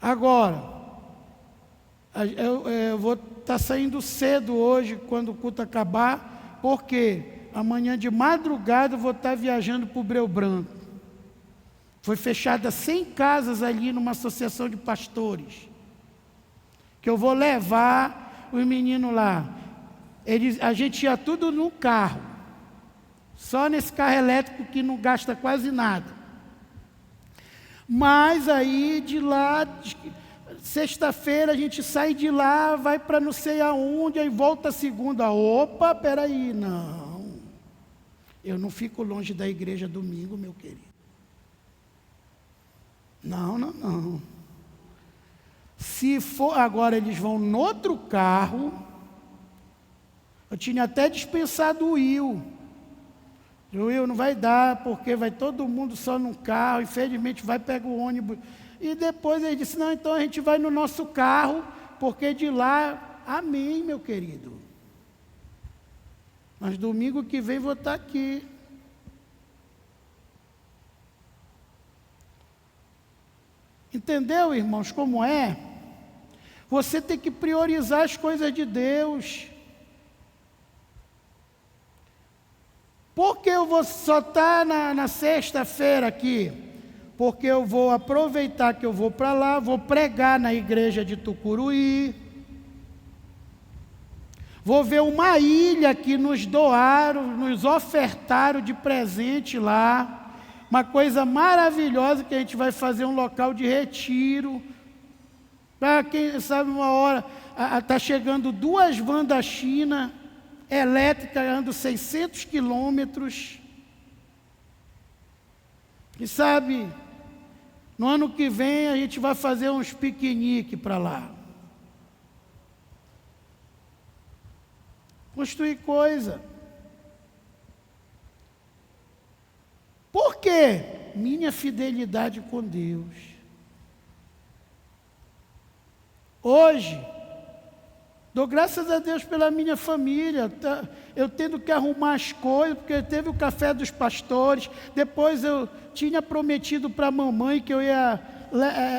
Agora, eu vou estar saindo cedo hoje, quando o culto acabar, porque amanhã de madrugada eu vou estar viajando para o Breu Branco. Foi fechada 100 casas ali numa associação de pastores, que eu vou levar os meninos lá. A gente ia tudo no carro, só nesse carro elétrico que não gasta quase nada. Mas aí de lá, sexta-feira a gente sai de lá, vai para não sei aonde, aí volta segunda. Opa, peraí, não. Eu não fico longe da igreja domingo, meu querido. Não. Se for, agora eles vão no outro carro. Eu tinha até dispensado o Will. O Will não vai dar, porque vai todo mundo só num carro, infelizmente vai pegar o ônibus. E depois ele disse, não, então a gente vai no nosso carro, porque de lá, amém, meu querido. Mas domingo que vem vou estar aqui. Entendeu, irmãos, como é? Você tem que priorizar as coisas de Deus. Por que eu vou só estar na sexta-feira aqui? Porque eu vou aproveitar que eu vou para lá, vou pregar na igreja de Tucuruí. Vou ver uma ilha que nos doaram, nos ofertaram de presente lá. Uma coisa maravilhosa que a gente vai fazer um local de retiro. Para quem sabe uma hora, está chegando 2 vans da China, elétrica, andando 600 quilômetros. E sabe, no ano que vem a gente vai fazer uns piqueniques para lá. Construir coisa. Por quê? Minha fidelidade com Deus. Hoje, dou graças a Deus pela minha família. Eu tendo que arrumar as coisas, porque teve o café dos pastores. Depois eu tinha prometido para a mamãe que eu ia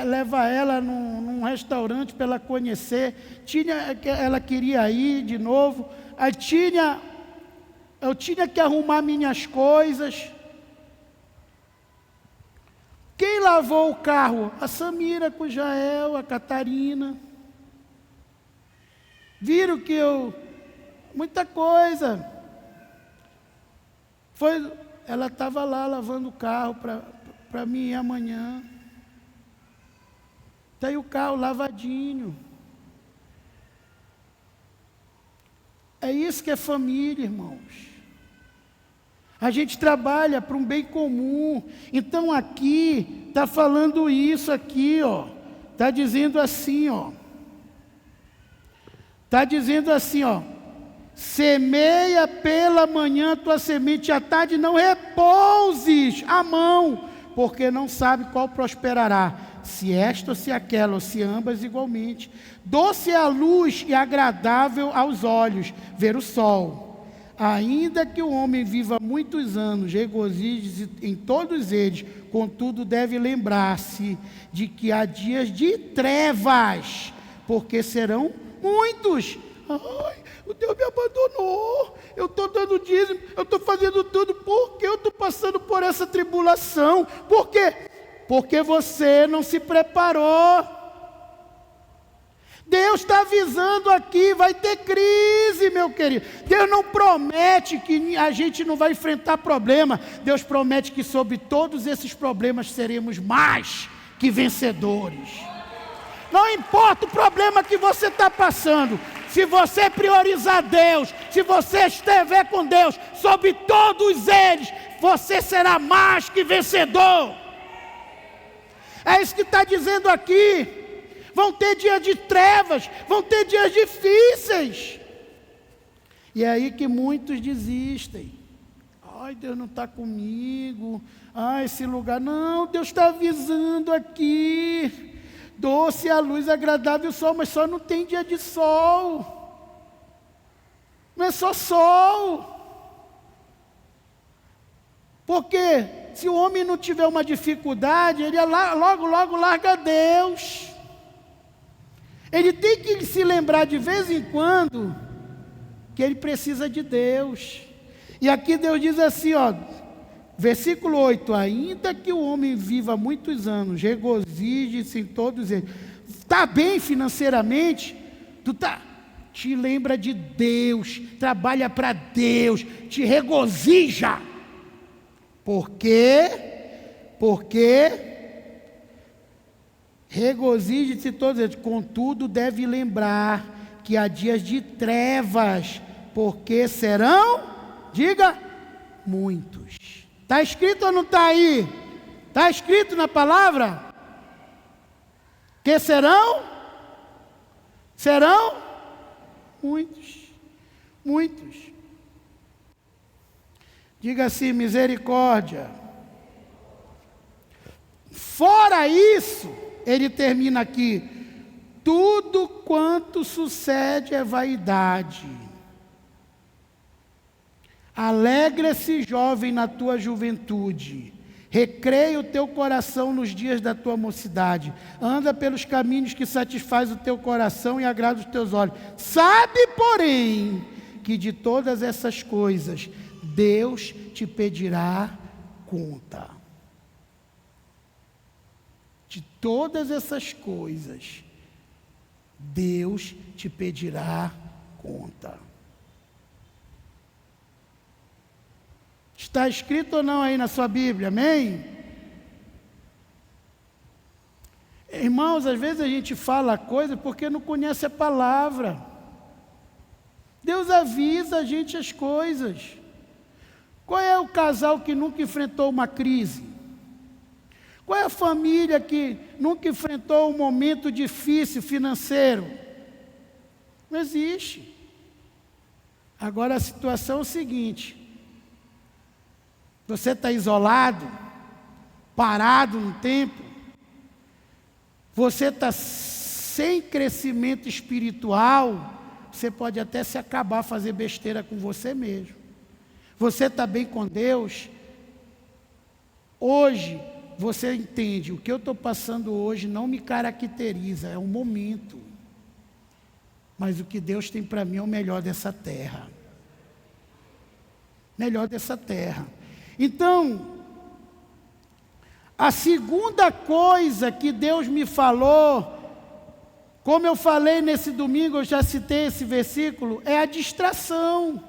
levar ela num restaurante para ela conhecer. Ela queria ir de novo. Eu tinha que arrumar minhas coisas. Quem lavou o carro? A Samira com o Jael, a Catarina. Viram que muita coisa. Ela estava lá lavando o carro para mim ir amanhã. Está aí o carro lavadinho. É isso que é família, irmãos. A gente trabalha para um bem comum. Então aqui, está falando isso aqui, ó. Está dizendo assim, ó. Está dizendo assim, ó. Semeia pela manhã tua semente, à tarde não repouses a mão, porque não sabe qual prosperará, se esta ou se aquela, ou se ambas igualmente. Doce é a luz e agradável aos olhos ver o sol. Ainda que o homem viva muitos anos, regozije em todos eles, contudo deve lembrar-se de que há dias de trevas, porque serão muitos. Ai, o Deus me abandonou, eu estou dando dízimo, eu estou fazendo tudo, por que eu estou passando por essa tribulação? Por quê? Porque você não se preparou. Deus está avisando aqui, vai ter crise, meu querido. Deus não promete que a gente não vai enfrentar problema. Deus promete que sobre todos esses problemas seremos mais que vencedores. Não importa o problema que você está passando, se você priorizar Deus, se você estiver com Deus, sobre todos eles, você será mais que vencedor. É isso que está dizendo aqui. Vão ter dias de trevas, vão ter dias difíceis. E é aí que muitos desistem. Ai, Deus não está comigo. Ai, esse lugar. Não, Deus está avisando aqui. Doce a luz, agradável o sol, mas só não tem dia de sol. Não é só sol. Porque se o homem não tiver uma dificuldade, ele logo larga Deus. Ele tem que se lembrar de vez em quando que ele precisa de Deus. E aqui Deus diz assim, ó, versículo 8: ainda que o homem viva muitos anos, regozije-se em todos eles. Está bem financeiramente? Te lembra de Deus, trabalha para Deus, te regozija. Por quê? Porque regozije-se todos eles. Contudo, deve lembrar que há dias de trevas, porque serão, diga, muitos. Está escrito ou não está aí? Está escrito na palavra? Que serão? Serão? Muitos. Muitos. Diga assim, misericórdia. Fora isso, ele termina aqui: tudo quanto sucede é vaidade. Alegra-se, jovem, na tua juventude. Recreia o teu coração nos dias da tua mocidade. Anda pelos caminhos que satisfaz o teu coração e agrada os teus olhos. Sabe, porém, que de todas essas coisas Deus te pedirá conta. De todas essas coisas Deus te pedirá conta. Está escrito ou não aí na sua Bíblia? Amém? Irmãos, às vezes a gente fala coisa porque não conhece a palavra. Deus avisa a gente as coisas. Qual é o casal que nunca enfrentou uma crise? Qual é a família que nunca enfrentou um momento difícil financeiro? Não existe. Agora a situação é o seguinte: você está isolado, parado no tempo, você está sem crescimento espiritual, você pode até se acabar, fazer besteira com você mesmo. Você está bem com Deus? Hoje, você entende, o que eu estou passando hoje não me caracteriza, é um momento. Mas o que Deus tem para mim é o melhor dessa terra. Melhor dessa terra. Então, a segunda coisa que Deus me falou, como eu falei nesse domingo, eu já citei esse versículo, é a distração.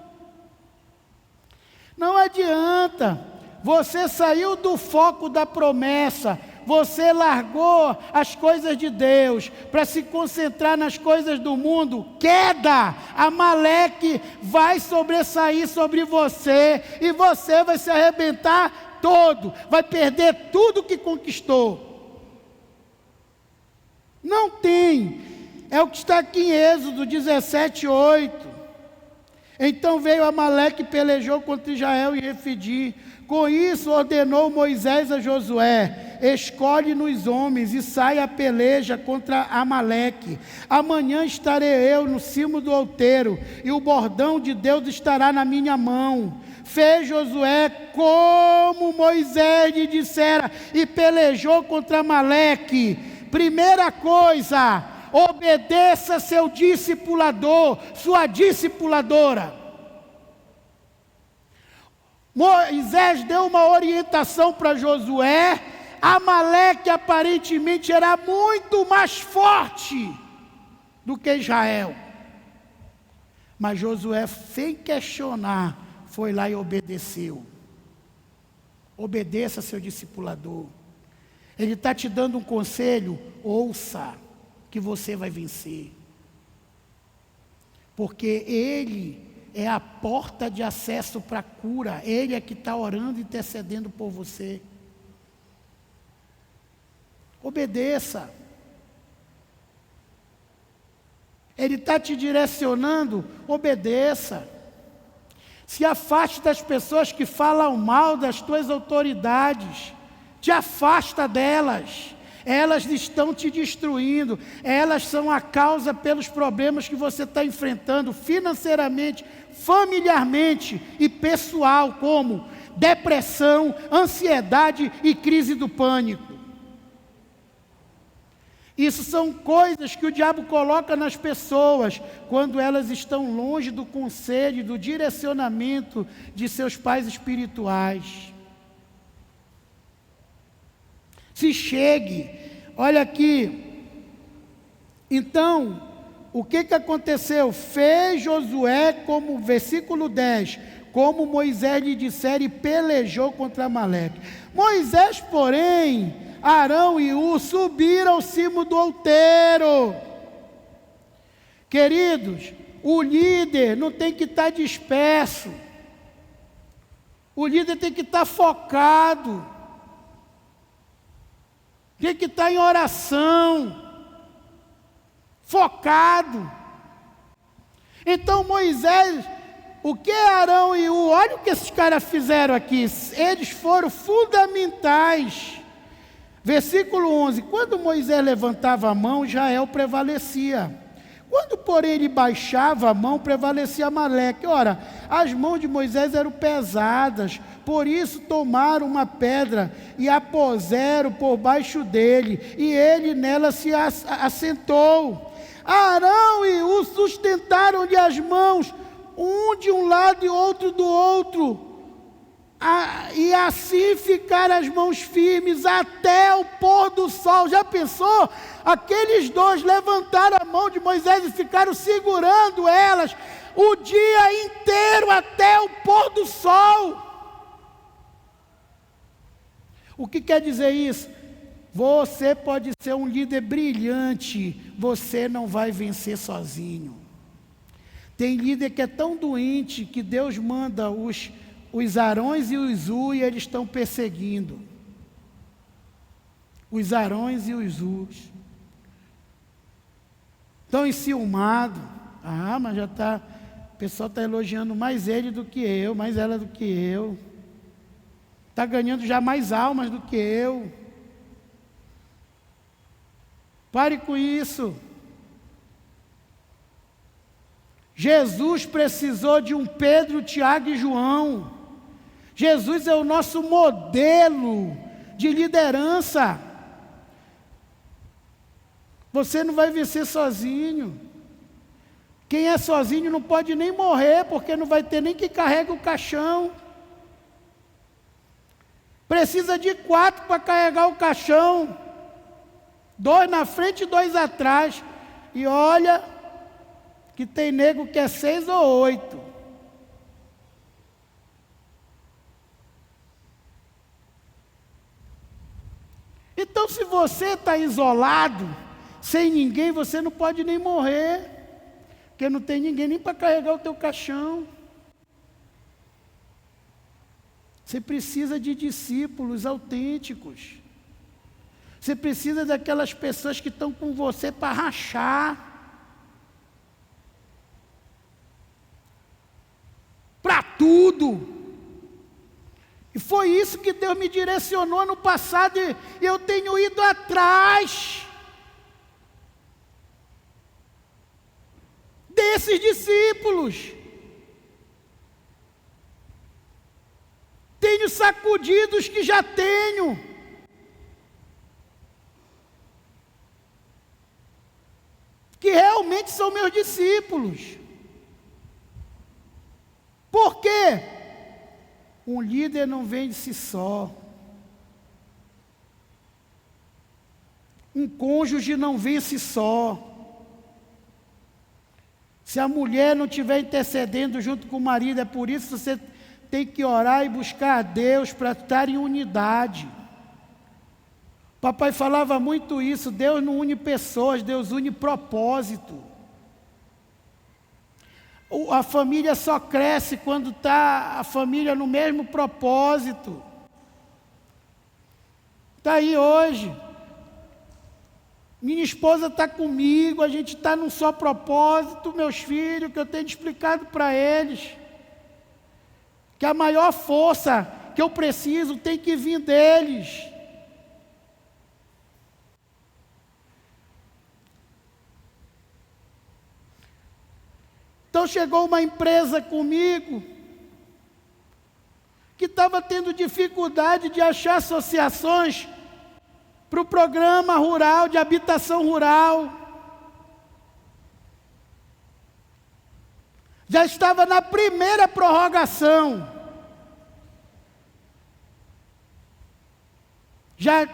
Não adianta, você saiu do foco da promessa, você largou as coisas de Deus para se concentrar nas coisas do mundo. Queda, Amaleque vai sobressair sobre você e você vai se arrebentar todo, vai perder tudo que conquistou. Não tem, é o que está aqui em Êxodo 17:8. Então veio Amaleque e pelejou contra Israel em Refidim. Com isso ordenou Moisés a Josué: escolhe-nos homens e sai a peleja contra Amaleque. Amanhã estarei eu no cimo do outeiro, e o bordão de Deus estará na minha mão. Fez Josué como Moisés lhe dissera, e pelejou contra Amaleque. Primeira coisa, obedeça seu discipulador, sua discipuladora. Moisés deu uma orientação para Josué. Amaleque aparentemente era muito mais forte do que Israel. Mas Josué, sem questionar, foi lá e obedeceu. Obedeça seu discipulador. Ele está te dando um conselho, ouça, que você vai vencer. Porque Ele é a porta de acesso para a cura. Ele é que está orando e intercedendo por você. Obedeça. Ele está te direcionando, obedeça. Se afaste das pessoas que falam mal das tuas autoridades. Te afasta delas. Elas estão te destruindo. Elas são a causa pelos problemas que você está enfrentando financeiramente, familiarmente e pessoal, como depressão, ansiedade e crise do pânico. Isso são coisas que o diabo coloca nas pessoas quando elas estão longe do conselho, do direcionamento de seus pais espirituais. Se chegue, olha aqui. Então, o que aconteceu? Fez Josué como, versículo 10, como Moisés lhe dissera e pelejou contra Amaleque. Moisés, porém, Arão e Ur subiram ao cimo do outeiro. Queridos, o líder não tem que estar disperso. O líder tem que estar focado. Tem que estar em oração. Focado. Então Moisés, o que Arão e Ur, olha o que esses caras fizeram aqui. Eles foram fundamentais. Versículo 11, quando Moisés levantava a mão, Israel prevalecia. Quando, porém, ele baixava a mão, prevalecia Amaleque. Ora, as mãos de Moisés eram pesadas, por isso tomaram uma pedra e a puseram por baixo dele, e ele nela se assentou. Arão e Ur sustentaram-lhe as mãos, um de um lado e outro do outro, e assim ficaram as mãos firmes até o pôr do sol. Já pensou? Aqueles dois levantaram a mão de Moisés e ficaram segurando elas o dia inteiro até o pôr do sol. O que quer dizer isso? Você pode ser um líder brilhante, você não vai vencer sozinho. Tem líder que é tão doente que Deus manda os Arões e os Ur, e eles estão perseguindo. Os Arões e os Urs. Estão enciumados. Mas já está, o pessoal está elogiando mais ele do que eu, mais ela do que eu. Está ganhando já mais almas do que eu. Pare com isso. Jesus precisou de um Pedro, Tiago e João. Jesus é o nosso modelo de liderança. Você não vai vencer sozinho. Quem é sozinho não pode nem morrer, porque não vai ter nem quem carregue o caixão. Precisa de 4 para carregar o caixão. 2 na frente e 2 atrás. E olha que tem nego que é 6 ou 8. Então, se você está isolado, sem ninguém, você não pode nem morrer, porque não tem ninguém nem para carregar o teu caixão. Você precisa de discípulos autênticos. Você precisa daquelas pessoas que estão com você para rachar. Para tudo. E foi isso que Deus me direcionou no passado, e eu tenho ido atrás desses discípulos. Tenho sacudido os que já tenho. Que realmente são meus discípulos. Por quê? Um líder não vem de si só. Um cônjuge não vence só. Se a mulher não estiver intercedendo junto com o marido, é por isso que você tem que orar e buscar a Deus para estar em unidade. Papai falava muito isso, Deus não une pessoas, Deus une propósito. A família só cresce quando está a família no mesmo propósito. Está aí hoje. Minha esposa está comigo, a gente está num só propósito, meus filhos, que eu tenho explicado para eles. Que a maior força que eu preciso tem que vir deles. Então chegou uma empresa comigo que estava tendo dificuldade de achar associações para o programa rural, de habitação rural. Já estava na primeira prorrogação. Já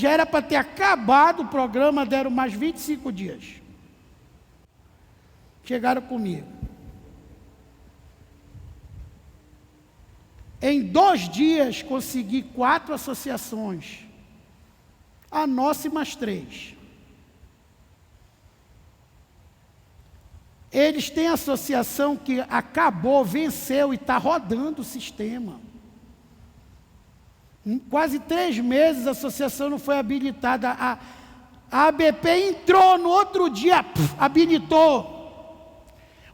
era para ter acabado o programa, deram mais 25 dias. Chegaram comigo. Em 2 dias consegui 4 associações. A nossa e mais 3. Eles têm associação que acabou, venceu e está rodando o sistema. Em quase 3 meses a associação não foi habilitada. A ABP entrou, no outro dia, habilitou.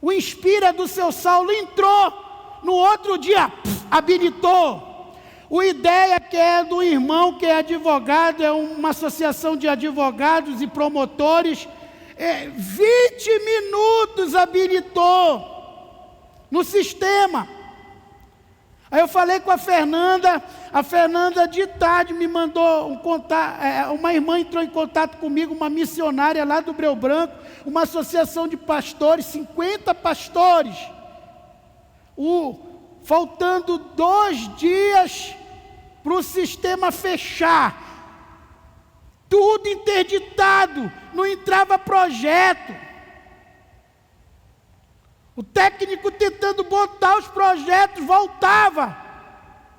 O Inspira do seu Saulo entrou, no outro dia, habilitou. O Ideia, que é do irmão que é advogado, é uma associação de advogados e promotores, 20 minutos habilitou no sistema. Aí eu falei com a Fernanda de tarde me mandou um contato, uma irmã entrou em contato comigo, uma missionária lá do Breu Branco, uma associação de pastores, 50 pastores, faltando 2 dias para o sistema fechar, tudo interditado, não entrava projeto, o técnico tentando botar os projetos, voltava,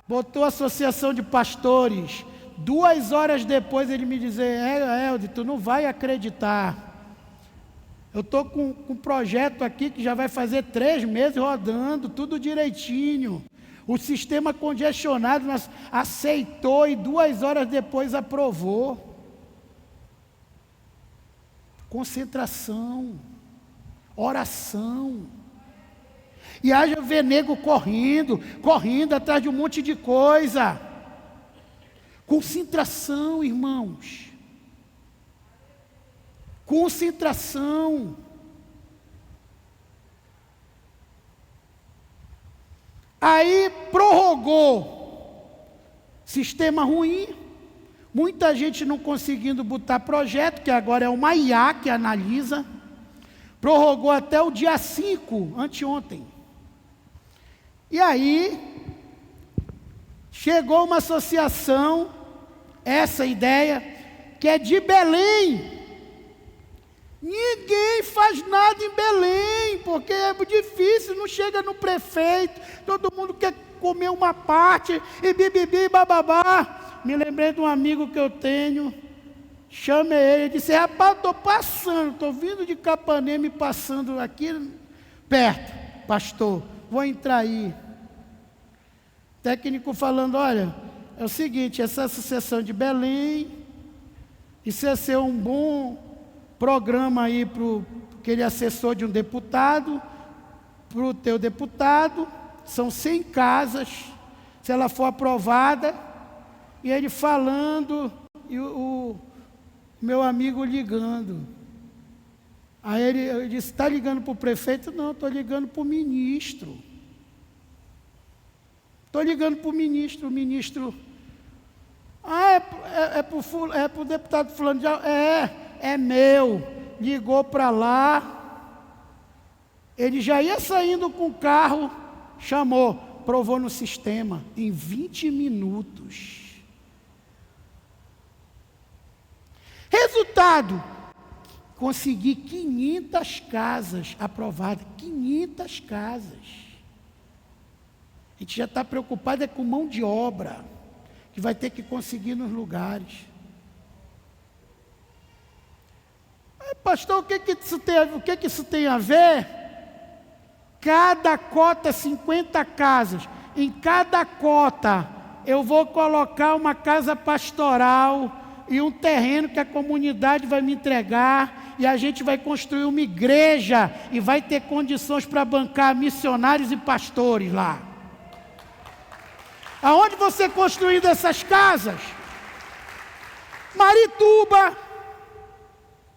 botou a associação de pastores, 2 horas depois ele me dizia, Helder, tu não vai acreditar, eu estou com um projeto aqui que já vai fazer 3 meses rodando, tudo direitinho, o sistema congestionado, mas aceitou e 2 horas depois aprovou. Concentração, oração. E haja ver nego correndo atrás de um monte de coisa. Concentração, irmãos. Concentração. Aí prorrogou. Sistema ruim. Muita gente não conseguindo botar projeto, que agora é uma IA que analisa. Prorrogou até o dia 5, anteontem. E aí, chegou uma associação, essa ideia, que é de Belém. Ninguém faz nada em Belém, porque é difícil, não chega no prefeito, todo mundo quer comer uma parte, e bibibi, bababá. Me lembrei de um amigo que eu tenho, chamei ele, disse, rapaz, estou passando, estou vindo de Capanema e passando aqui perto, pastor, vou entrar aí. Técnico falando, olha, é o seguinte, essa associação de Belém, isso ia ser um bom programa aí para aquele assessor de um deputado, para o teu deputado, são 100 casas, se ela for aprovada, e ele falando, e o meu amigo ligando. Aí ele disse, está ligando para o prefeito? Não, estou ligando para o ministro. Estou ligando para o ministro. O ministro, é para o deputado fulano, é meu. Ligou para lá, ele já ia saindo com o carro, chamou, provou no sistema, em 20 minutos. Resultado, conseguir 500 casas aprovadas. 500 casas. A gente já está preocupado com mão de obra, que vai ter que conseguir nos lugares. Pastor, o que isso tem a ver? Cada cota, 50 casas. Em cada cota, eu vou colocar uma casa pastoral e um terreno que a comunidade vai me entregar, e a gente vai construir uma igreja e vai ter condições para bancar missionários e pastores lá. Aonde você construindo essas casas? Marituba,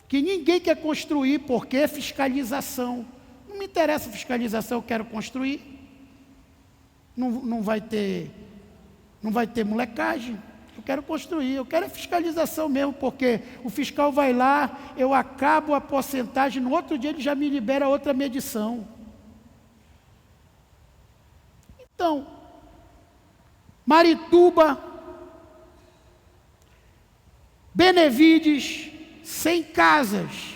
que ninguém quer construir, porque é fiscalização. Não me interessa fiscalização, eu quero construir. Não vai ter molecagem. Eu quero construir, eu quero a fiscalização mesmo, porque o fiscal vai lá, eu acabo a porcentagem, no outro dia ele já me libera outra medição. Então, Marituba, Benevides, 100 casas.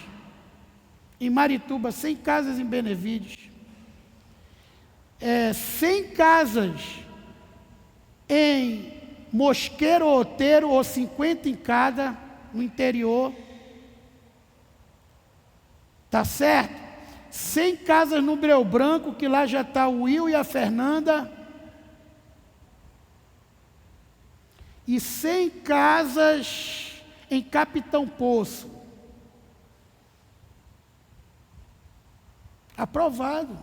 Em Marituba, 100 casas em Benevides. 100 casas em Mosqueiro ou Outeiro, ou 50 em cada, no interior. Tá certo? 100 casas no Breu Branco, que lá já está o Will e a Fernanda. E 100 casas em Capitão Poço. Aprovado.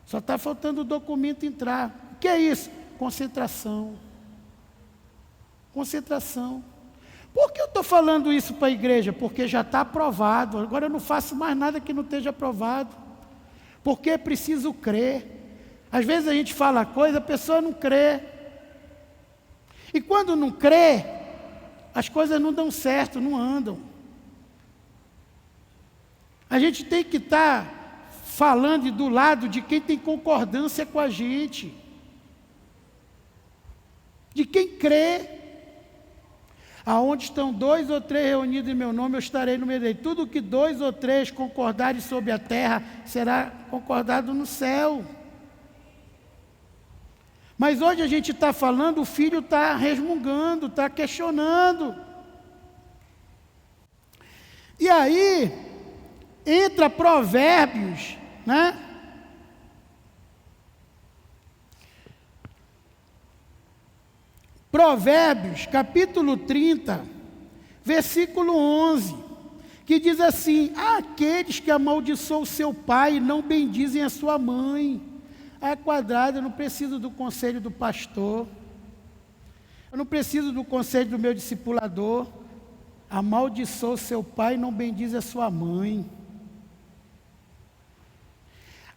Só está faltando o documento entrar. O que é isso? Concentração. Concentração. Por que eu estou falando isso para a igreja? Porque já está aprovado. Agora eu não faço mais nada que não esteja aprovado. Porque é preciso crer. Às vezes a gente fala coisa, a pessoa não crê. E quando não crê, as coisas não dão certo, não andam. A gente tem que estar falando do lado de quem tem concordância com a gente, de quem crê. Aonde estão 2 ou 3 reunidos em meu nome, eu estarei no meio deles. Tudo que 2 ou 3 concordarem sobre a terra, será concordado no céu. Mas hoje a gente está falando, o filho está resmungando, está questionando. E aí, entra Provérbios, né? Provérbios, capítulo 30, versículo 11, que diz assim: aqueles que amaldiçoam seu pai e não bendizem a sua mãe. É quadrado, eu não preciso do conselho do pastor, eu não preciso do conselho do meu discipulador. Amaldiçoa seu pai e não bendize a sua mãe.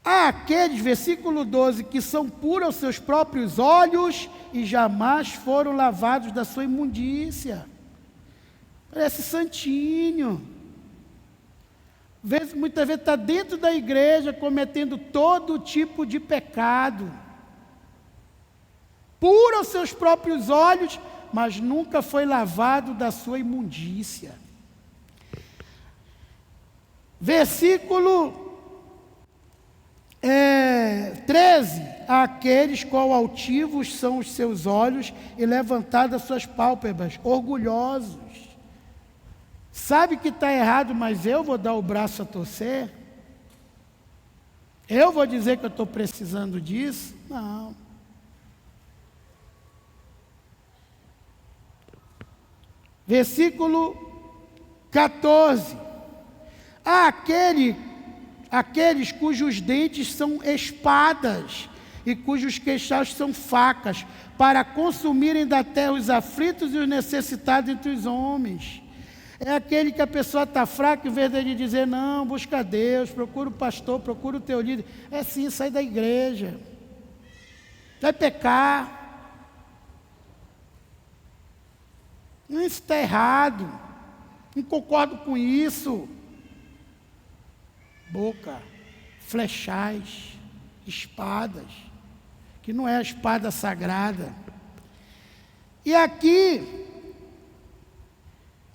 Há aqueles, versículo 12, que são puros aos seus próprios olhos e jamais foram lavados da sua imundícia. Parece santinho. Muitas vezes está dentro da igreja cometendo todo tipo de pecado. Puro aos seus próprios olhos, mas nunca foi lavado da sua imundícia. Versículo 13, aqueles qual altivos são os seus olhos e levantadas as suas pálpebras, orgulhosos. Sabe que está errado, mas eu vou dar o braço a torcer? Eu vou dizer que eu estou precisando disso? Não. Versículo 14. Aqueles cujos dentes são espadas e cujos queixais são facas, para consumirem da terra os aflitos e os necessitados entre os homens. É aquele que a pessoa está fraca, em vez de dizer, não, busca Deus, procura o pastor, procura o teu líder. É sim, sai da igreja. Vai pecar. Não, isso está errado. Não concordo com isso. Boca, flechais, espadas, que não é a espada sagrada. E aqui,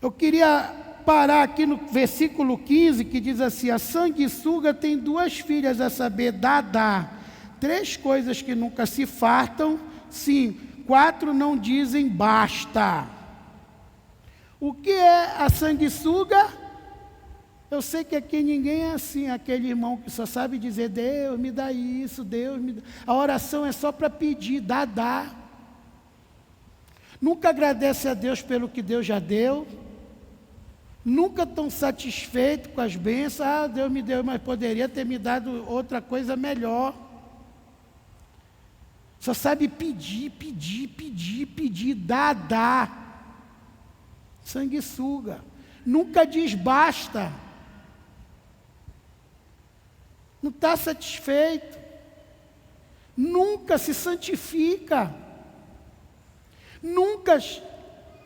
eu queria parar aqui no versículo 15, que diz assim: a sanguessuga tem 2 filhas, a saber, Dadá. 3 coisas que nunca se fartam, sim. 4 não dizem basta. O que é a sanguessuga? Eu sei que aqui ninguém é assim, aquele irmão que só sabe dizer: Deus me dá isso, Deus me dá. A oração é só para pedir, dá. Nunca agradece a Deus pelo que Deus já deu. Nunca tão satisfeito com as bênçãos. Deus me deu, mas poderia ter me dado outra coisa melhor. Só sabe pedir, dá. Sanguessuga. Nunca diz basta. Não está satisfeito. Nunca se santifica. Nunca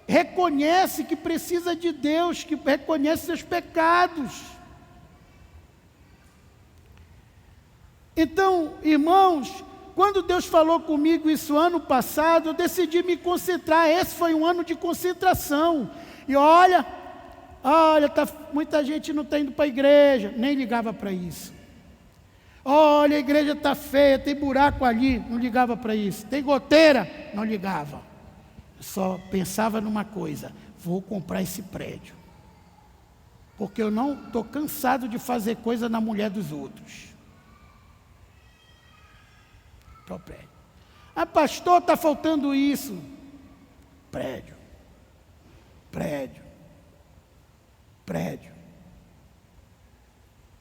reconhece que precisa de Deus, que reconhece seus pecados. Então, irmãos, quando Deus falou comigo isso ano passado, eu decidi me concentrar. Esse foi um ano de concentração. E olha, muita gente não está indo para a igreja. Nem ligava para isso. Olha, a igreja está feia, tem buraco ali. Não ligava para isso. Tem goteira? Não ligava. Só pensava numa coisa: vou comprar esse prédio. Porque eu não estou cansado de fazer coisa na mulher dos outros. Para o prédio. Ah, pastor, está faltando isso. Prédio.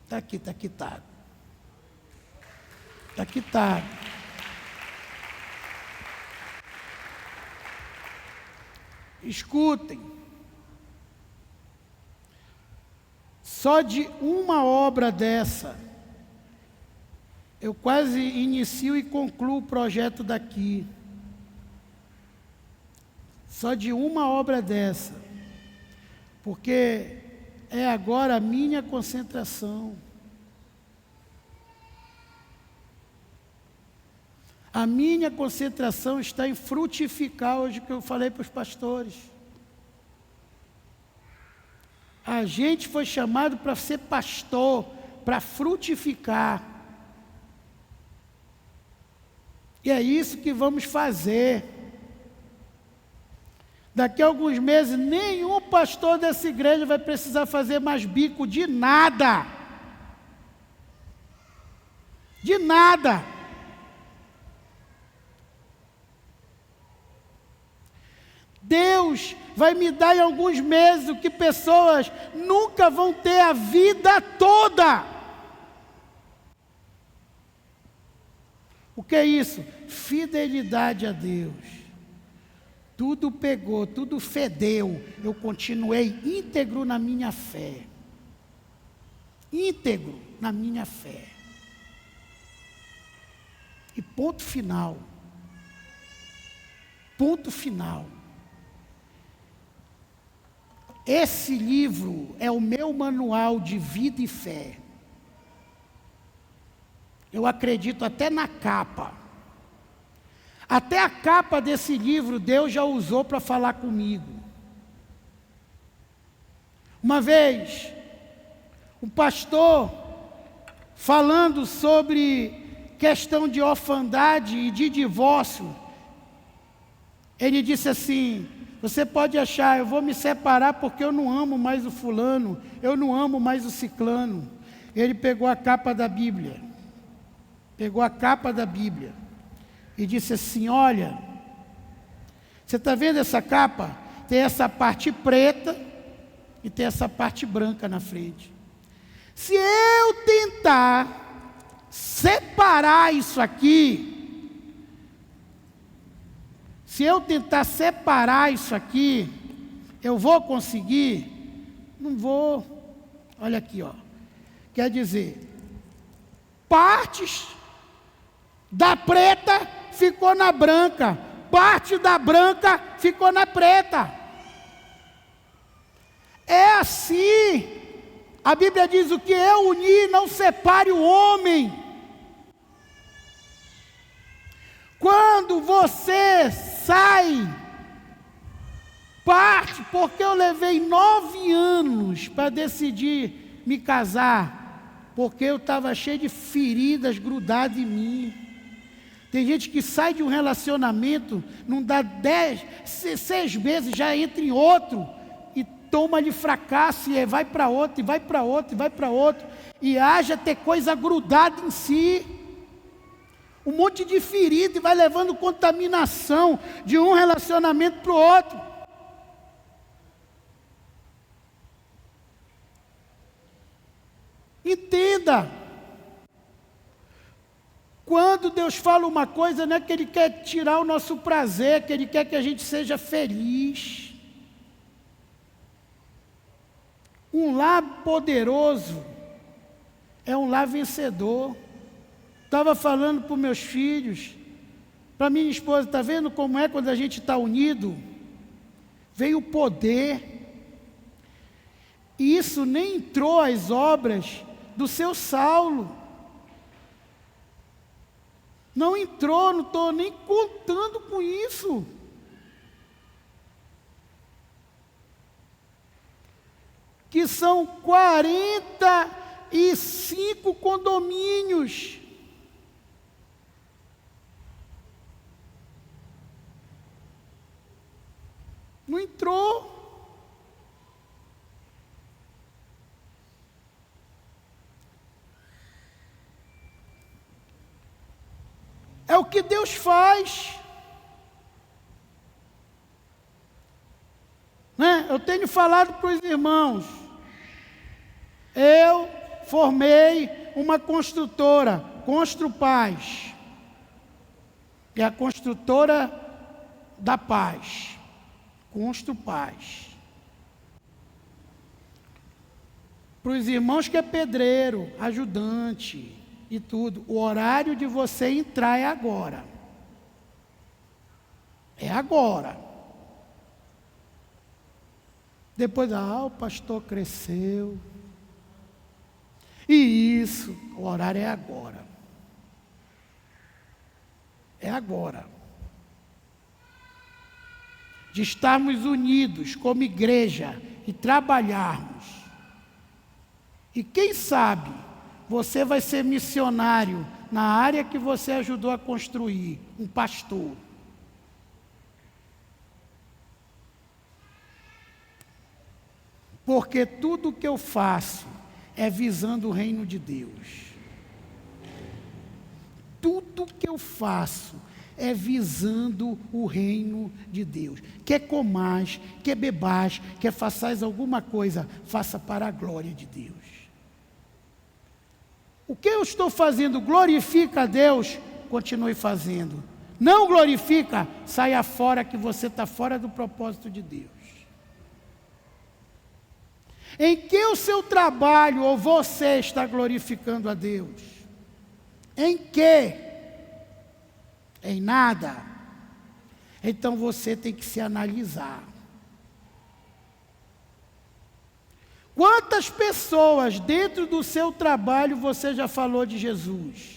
Está quitado. Está quitado. Escutem. Só de uma obra dessa, eu quase inicio e concluo o projeto daqui. Só de uma obra dessa. Porque é agora a minha concentração. A minha concentração está em frutificar, hoje que eu falei para os pastores. A gente foi chamado para ser pastor, para frutificar. E é isso que vamos fazer. Daqui a alguns meses, nenhum pastor dessa igreja vai precisar fazer mais bico de nada. De nada. Deus vai me dar em alguns meses o que pessoas nunca vão ter a vida toda. O que é isso? Fidelidade a Deus. Tudo pegou, tudo fedeu. Eu continuei íntegro na minha fé. Íntegro na minha fé. E ponto final. Ponto final. Esse livro é o meu manual de vida e fé. Eu acredito até na capa. Até a capa desse livro Deus já usou para falar comigo. Uma vez, um pastor falando sobre questão de orfandade e de divórcio, ele disse assim: você pode achar, eu vou me separar porque eu não amo mais o fulano, eu não amo mais o ciclano. Ele pegou a capa da Bíblia. E disse assim: olha, você está vendo essa capa? Tem essa parte preta e tem essa parte branca na frente. Se eu tentar separar isso aqui, eu vou conseguir? Não vou. Olha aqui, ó. Quer dizer, partes da preta ficou na branca, parte da branca ficou na preta. É assim. A Bíblia diz: o que eu uni, não separe o homem. Quando você sai Parte porque eu levei 9 anos para decidir me casar, porque eu estava cheio de feridas grudadas em mim. Tem gente que sai de um relacionamento, não dá 6 meses, já entra em outro, e toma-lhe fracasso, e vai para outro, e vai para outro, e vai para outro, e haja ter coisa grudada em si, um monte de ferida, e vai levando contaminação de um relacionamento para o outro. Entenda, quando Deus fala uma coisa, não é que Ele quer tirar o nosso prazer, que Ele quer que a gente seja feliz. Um lar poderoso é um lar vencedor. Estava falando para os meus filhos, para minha esposa, está vendo como é quando a gente está unido? Veio o poder, e isso nem entrou as obras do seu Saulo. Não entrou, não estou nem contando com isso. Que são 45 condomínios. Não entrou. É o que Deus faz. Né? Eu tenho falado para os irmãos, eu formei uma construtora, Construpaz, é a construtora da paz, Construpaz. Para os irmãos que é pedreiro, ajudante e tudo, o horário de você entrar é agora. É agora. Depois, o pastor cresceu. E isso, o horário é agora. É agora. De estarmos unidos como igreja e trabalharmos. E quem sabe, você vai ser missionário na área que você ajudou a construir, um pastor. Porque tudo que eu faço é visando o reino de Deus. Tudo que eu faço é visando o reino de Deus. Quer comais, quer bebais, quer façais alguma coisa, faça para a glória de Deus. O que eu estou fazendo glorifica a Deus, continue fazendo. Não glorifica, saia fora, que você está fora do propósito de Deus. Em que o seu trabalho ou você está glorificando a Deus? Em que? Em nada. Então você tem que se analisar. Quantas pessoas dentro do seu trabalho você já falou de Jesus?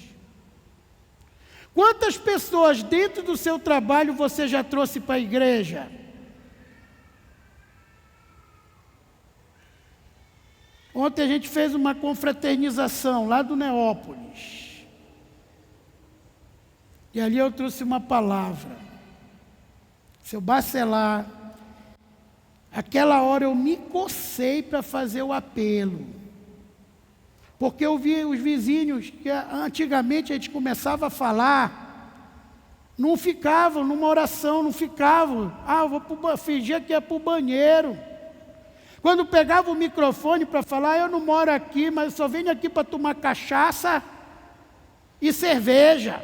Quantas pessoas dentro do seu trabalho você já trouxe para a igreja? Ontem a gente fez uma confraternização lá do Neópolis. E ali eu trouxe uma palavra. Seu Bacelar, aquela hora eu me cocei para fazer o apelo. Porque eu vi os vizinhos, que antigamente a gente começava a falar, não ficavam numa oração, não ficavam. Eu vou fingir que é para o banheiro. Quando pegava o microfone para falar, eu não moro aqui, mas eu só venho aqui para tomar cachaça e cerveja.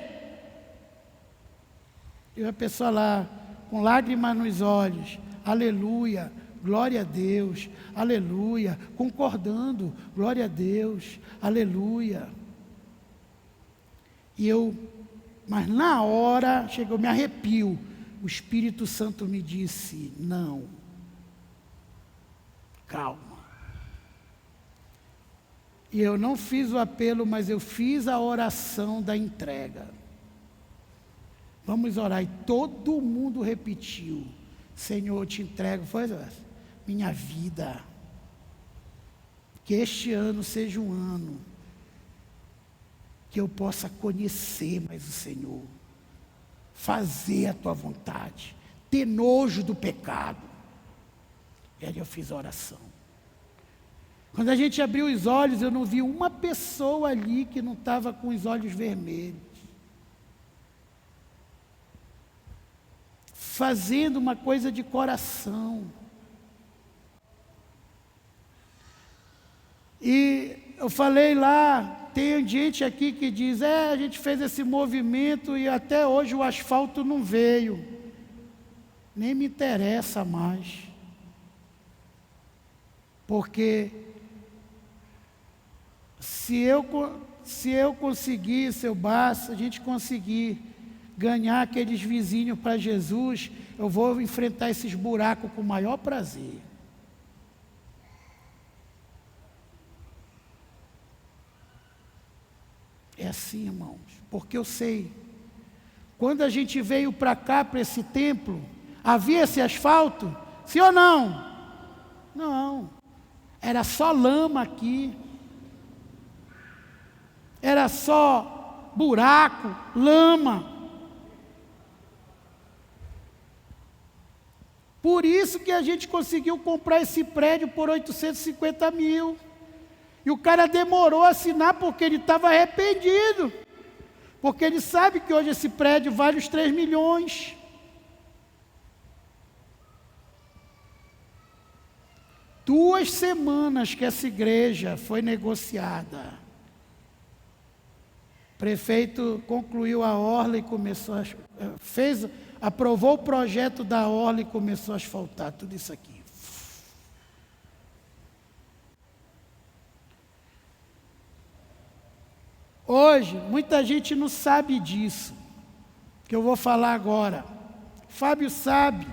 E a pessoa lá, com lágrimas nos olhos, aleluia, glória a Deus, aleluia, concordando, glória a Deus, aleluia. Mas na hora, chegou, me arrepio, o Espírito Santo me disse, não, calma. E eu não fiz o apelo, mas eu fiz a oração da entrega. Vamos orar. E todo mundo repetiu. Senhor, eu te entrego, minha vida. Que este ano seja um ano que eu possa conhecer mais o Senhor, fazer a tua vontade, ter nojo do pecado. E aí eu fiz a oração. Quando a gente abriu os olhos, eu não vi uma pessoa ali que não estava com os olhos vermelhos, fazendo uma coisa de coração. E eu falei lá, tem gente aqui que diz, a gente fez esse movimento e até hoje o asfalto não veio. Nem me interessa mais. Porque se eu conseguir, seu Baço, a gente conseguir ganhar aqueles vizinhos para Jesus, eu vou enfrentar esses buracos com o maior prazer. É assim, irmãos, porque eu sei, quando a gente veio para cá, para esse templo, havia esse asfalto? Sim ou não? Não, era só lama aqui, era só buraco, lama. Por isso que a gente conseguiu comprar esse prédio por 850 mil. E o cara demorou a assinar porque ele estava arrependido. Porque ele sabe que hoje esse prédio vale os 3 milhões. Duas semanas que essa igreja foi negociada. O prefeito concluiu a orla e começou aprovou o projeto da orla e começou a asfaltar tudo isso aqui. Hoje, muita gente não sabe disso, que eu vou falar agora. Fábio sabe,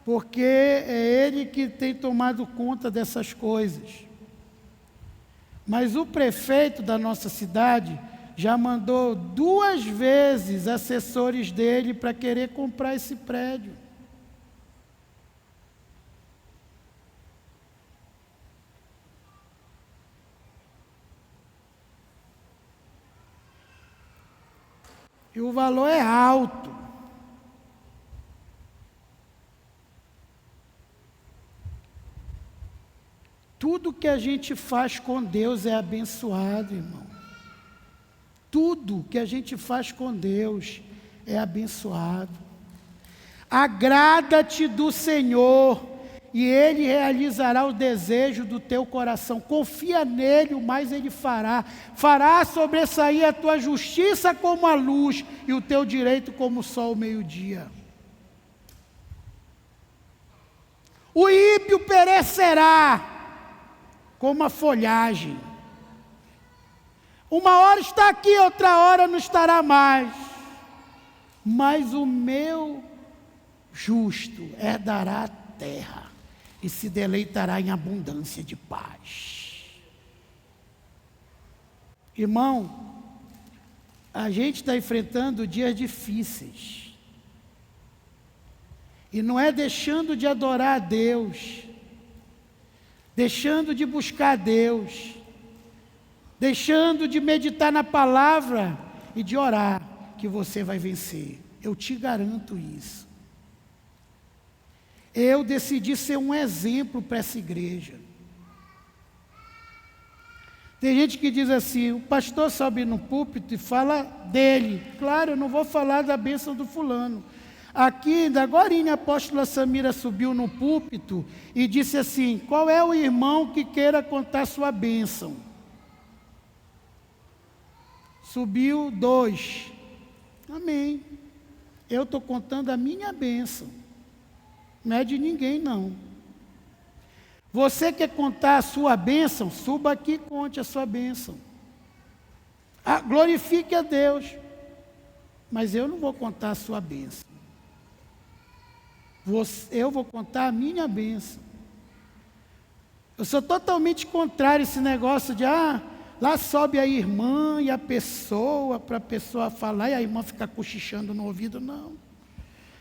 porque é ele que tem tomado conta dessas coisas. Mas o prefeito da nossa cidade já mandou 2 vezes assessores dele para querer comprar esse prédio. E o valor é alto. Tudo que a gente faz com Deus é abençoado, irmão. Tudo que a gente faz com Deus é abençoado. Agrada-te do Senhor, e Ele realizará o desejo do teu coração. Confia nele, o mais Ele fará. Fará sobressair a tua justiça como a luz, e o teu direito como o sol ao meio-dia. O ímpio perecerá como a folhagem. Uma hora está aqui, outra hora não estará mais. Mas o meu justo herdará a terra e se deleitará em abundância de paz. Irmão, a gente está enfrentando dias difíceis. E não é deixando de adorar a Deus, deixando de buscar a Deus, deixando de meditar na palavra e de orar, que você vai vencer. Eu te garanto isso. Eu decidi ser um exemplo para essa igreja. Tem gente que diz assim, o pastor sobe no púlpito e fala dele. Claro, eu não vou falar da bênção do fulano. Aqui, ainda agora, a apóstola Samira subiu no púlpito e disse assim, qual é o irmão que queira contar sua bênção? Subiu 2. Amém. Eu estou contando a minha bênção. Não é de ninguém, não. Você quer contar a sua bênção? Suba aqui e conte a sua bênção. Glorifique a Deus. Mas eu não vou contar a sua bênção. Eu vou contar a minha bênção. Eu sou totalmente contrário a esse negócio de, lá sobe a irmã e a pessoa, para a pessoa falar, e a irmã ficar cochichando no ouvido, não.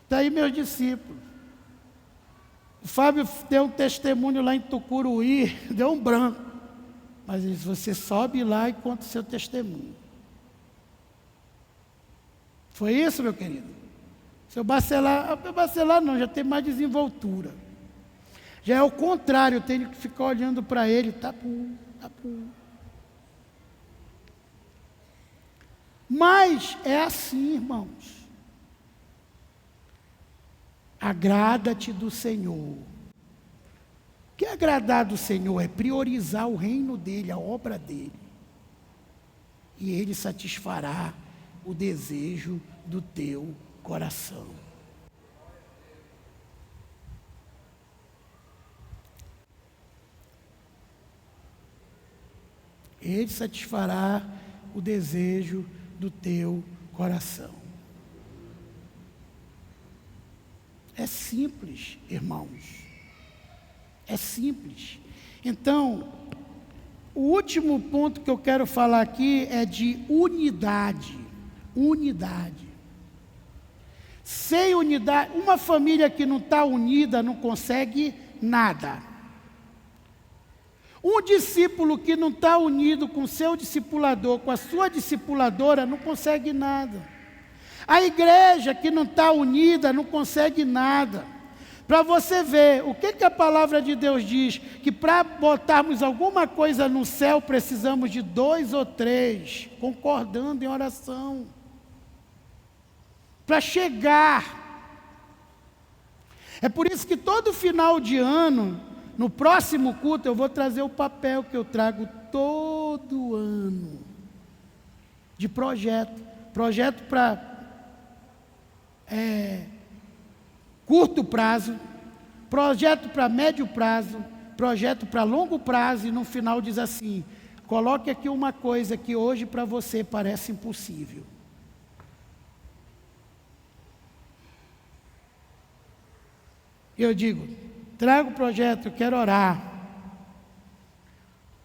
Está aí meus discípulos. O Fábio deu um testemunho lá em Tucuruí, deu um branco. Mas ele disse, você sobe lá e conta o seu testemunho. Foi isso, meu querido? Seu Bacelar não, já tem mais desenvoltura. Já é o contrário, eu tenho que ficar olhando para ele, tapu. Mas é assim, irmãos. Agrada-te do Senhor. O que é agradar do Senhor? É priorizar o reino dEle, a obra dEle. E Ele satisfará o desejo do teu coração. Ele satisfará o desejo do teu coração. É simples, irmãos. É simples. Então, o último ponto que eu quero falar aqui é de unidade. Unidade. Sem unidade, uma família que não está unida não consegue nada. Um discípulo que não está unido com seu discipulador, com a sua discipuladora, não consegue nada. A igreja que não está unida não consegue nada. Para você ver, o que a palavra de Deus diz? Que para botarmos alguma coisa no céu, precisamos de 2 ou 3, concordando em oração. Para chegar. É por isso que todo final de ano, no próximo culto, eu vou trazer o papel que eu trago todo ano. De projeto. Projeto para curto prazo, projeto para médio prazo, projeto para longo prazo, e no final diz assim, coloque aqui uma coisa que hoje para você parece impossível. Eu digo, traga o projeto, eu quero orar.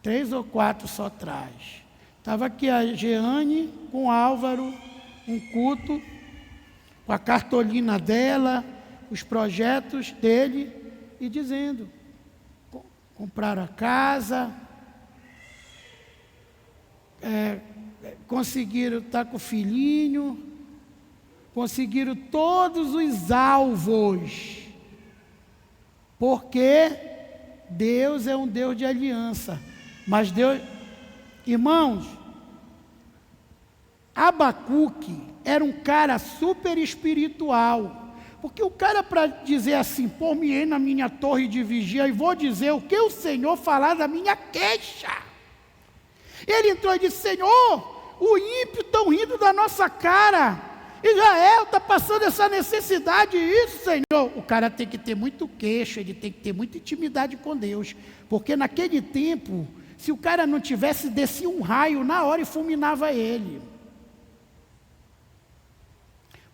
3 ou 4 só traz. Estava aqui a Jeane com o Álvaro, um culto, com a cartolina dela, os projetos dele, e dizendo, compraram a casa, conseguiram estar com o filhinho, conseguiram todos os alvos, porque Deus é um Deus de aliança. Mas Deus, irmãos, Abacuque era um cara super espiritual, porque o cara para dizer assim, pôr-me-ei na minha torre de vigia e vou dizer o que o Senhor falar da minha queixa. Ele entrou e disse, Senhor, o ímpio estão rindo da nossa cara, Israel está passando essa necessidade, isso, Senhor. O cara tem que ter muito queixo, ele tem que ter muita intimidade com Deus, porque naquele tempo, se o cara não tivesse, descia um raio na hora e fulminava ele.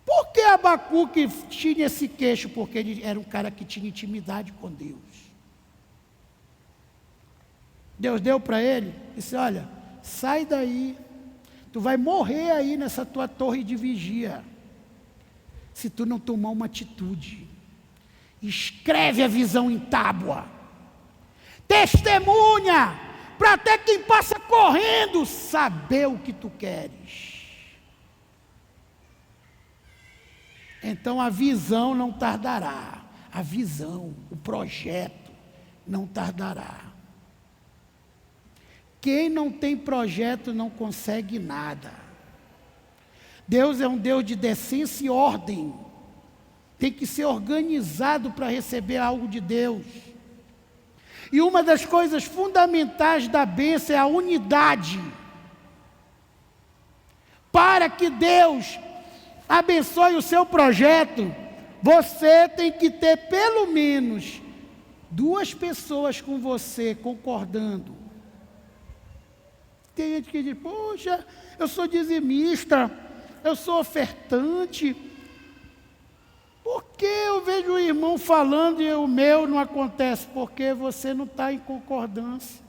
Por que Abacuque tinha esse queixo? Porque ele era um cara que tinha intimidade com Deus. Deus deu para ele, disse, olha, sai daí, tu vai morrer aí nessa tua torre de vigia, se tu não tomar uma atitude. Escreve a visão em tábua, testemunha, para até quem passa correndo saber o que tu queres. Então a visão não tardará, a visão, o projeto não tardará. Quem não tem projeto não consegue nada. Deus é um Deus de decência e ordem, tem que ser organizado para receber algo de Deus. E uma das coisas fundamentais da bênção é a unidade. Para que Deus abençoe o seu projeto, você tem que ter pelo menos 2 pessoas com você concordando. Tem gente que diz, poxa, eu sou dizimista, eu sou ofertante. Por que eu vejo o irmão falando e o meu não acontece? Porque você não está em concordância.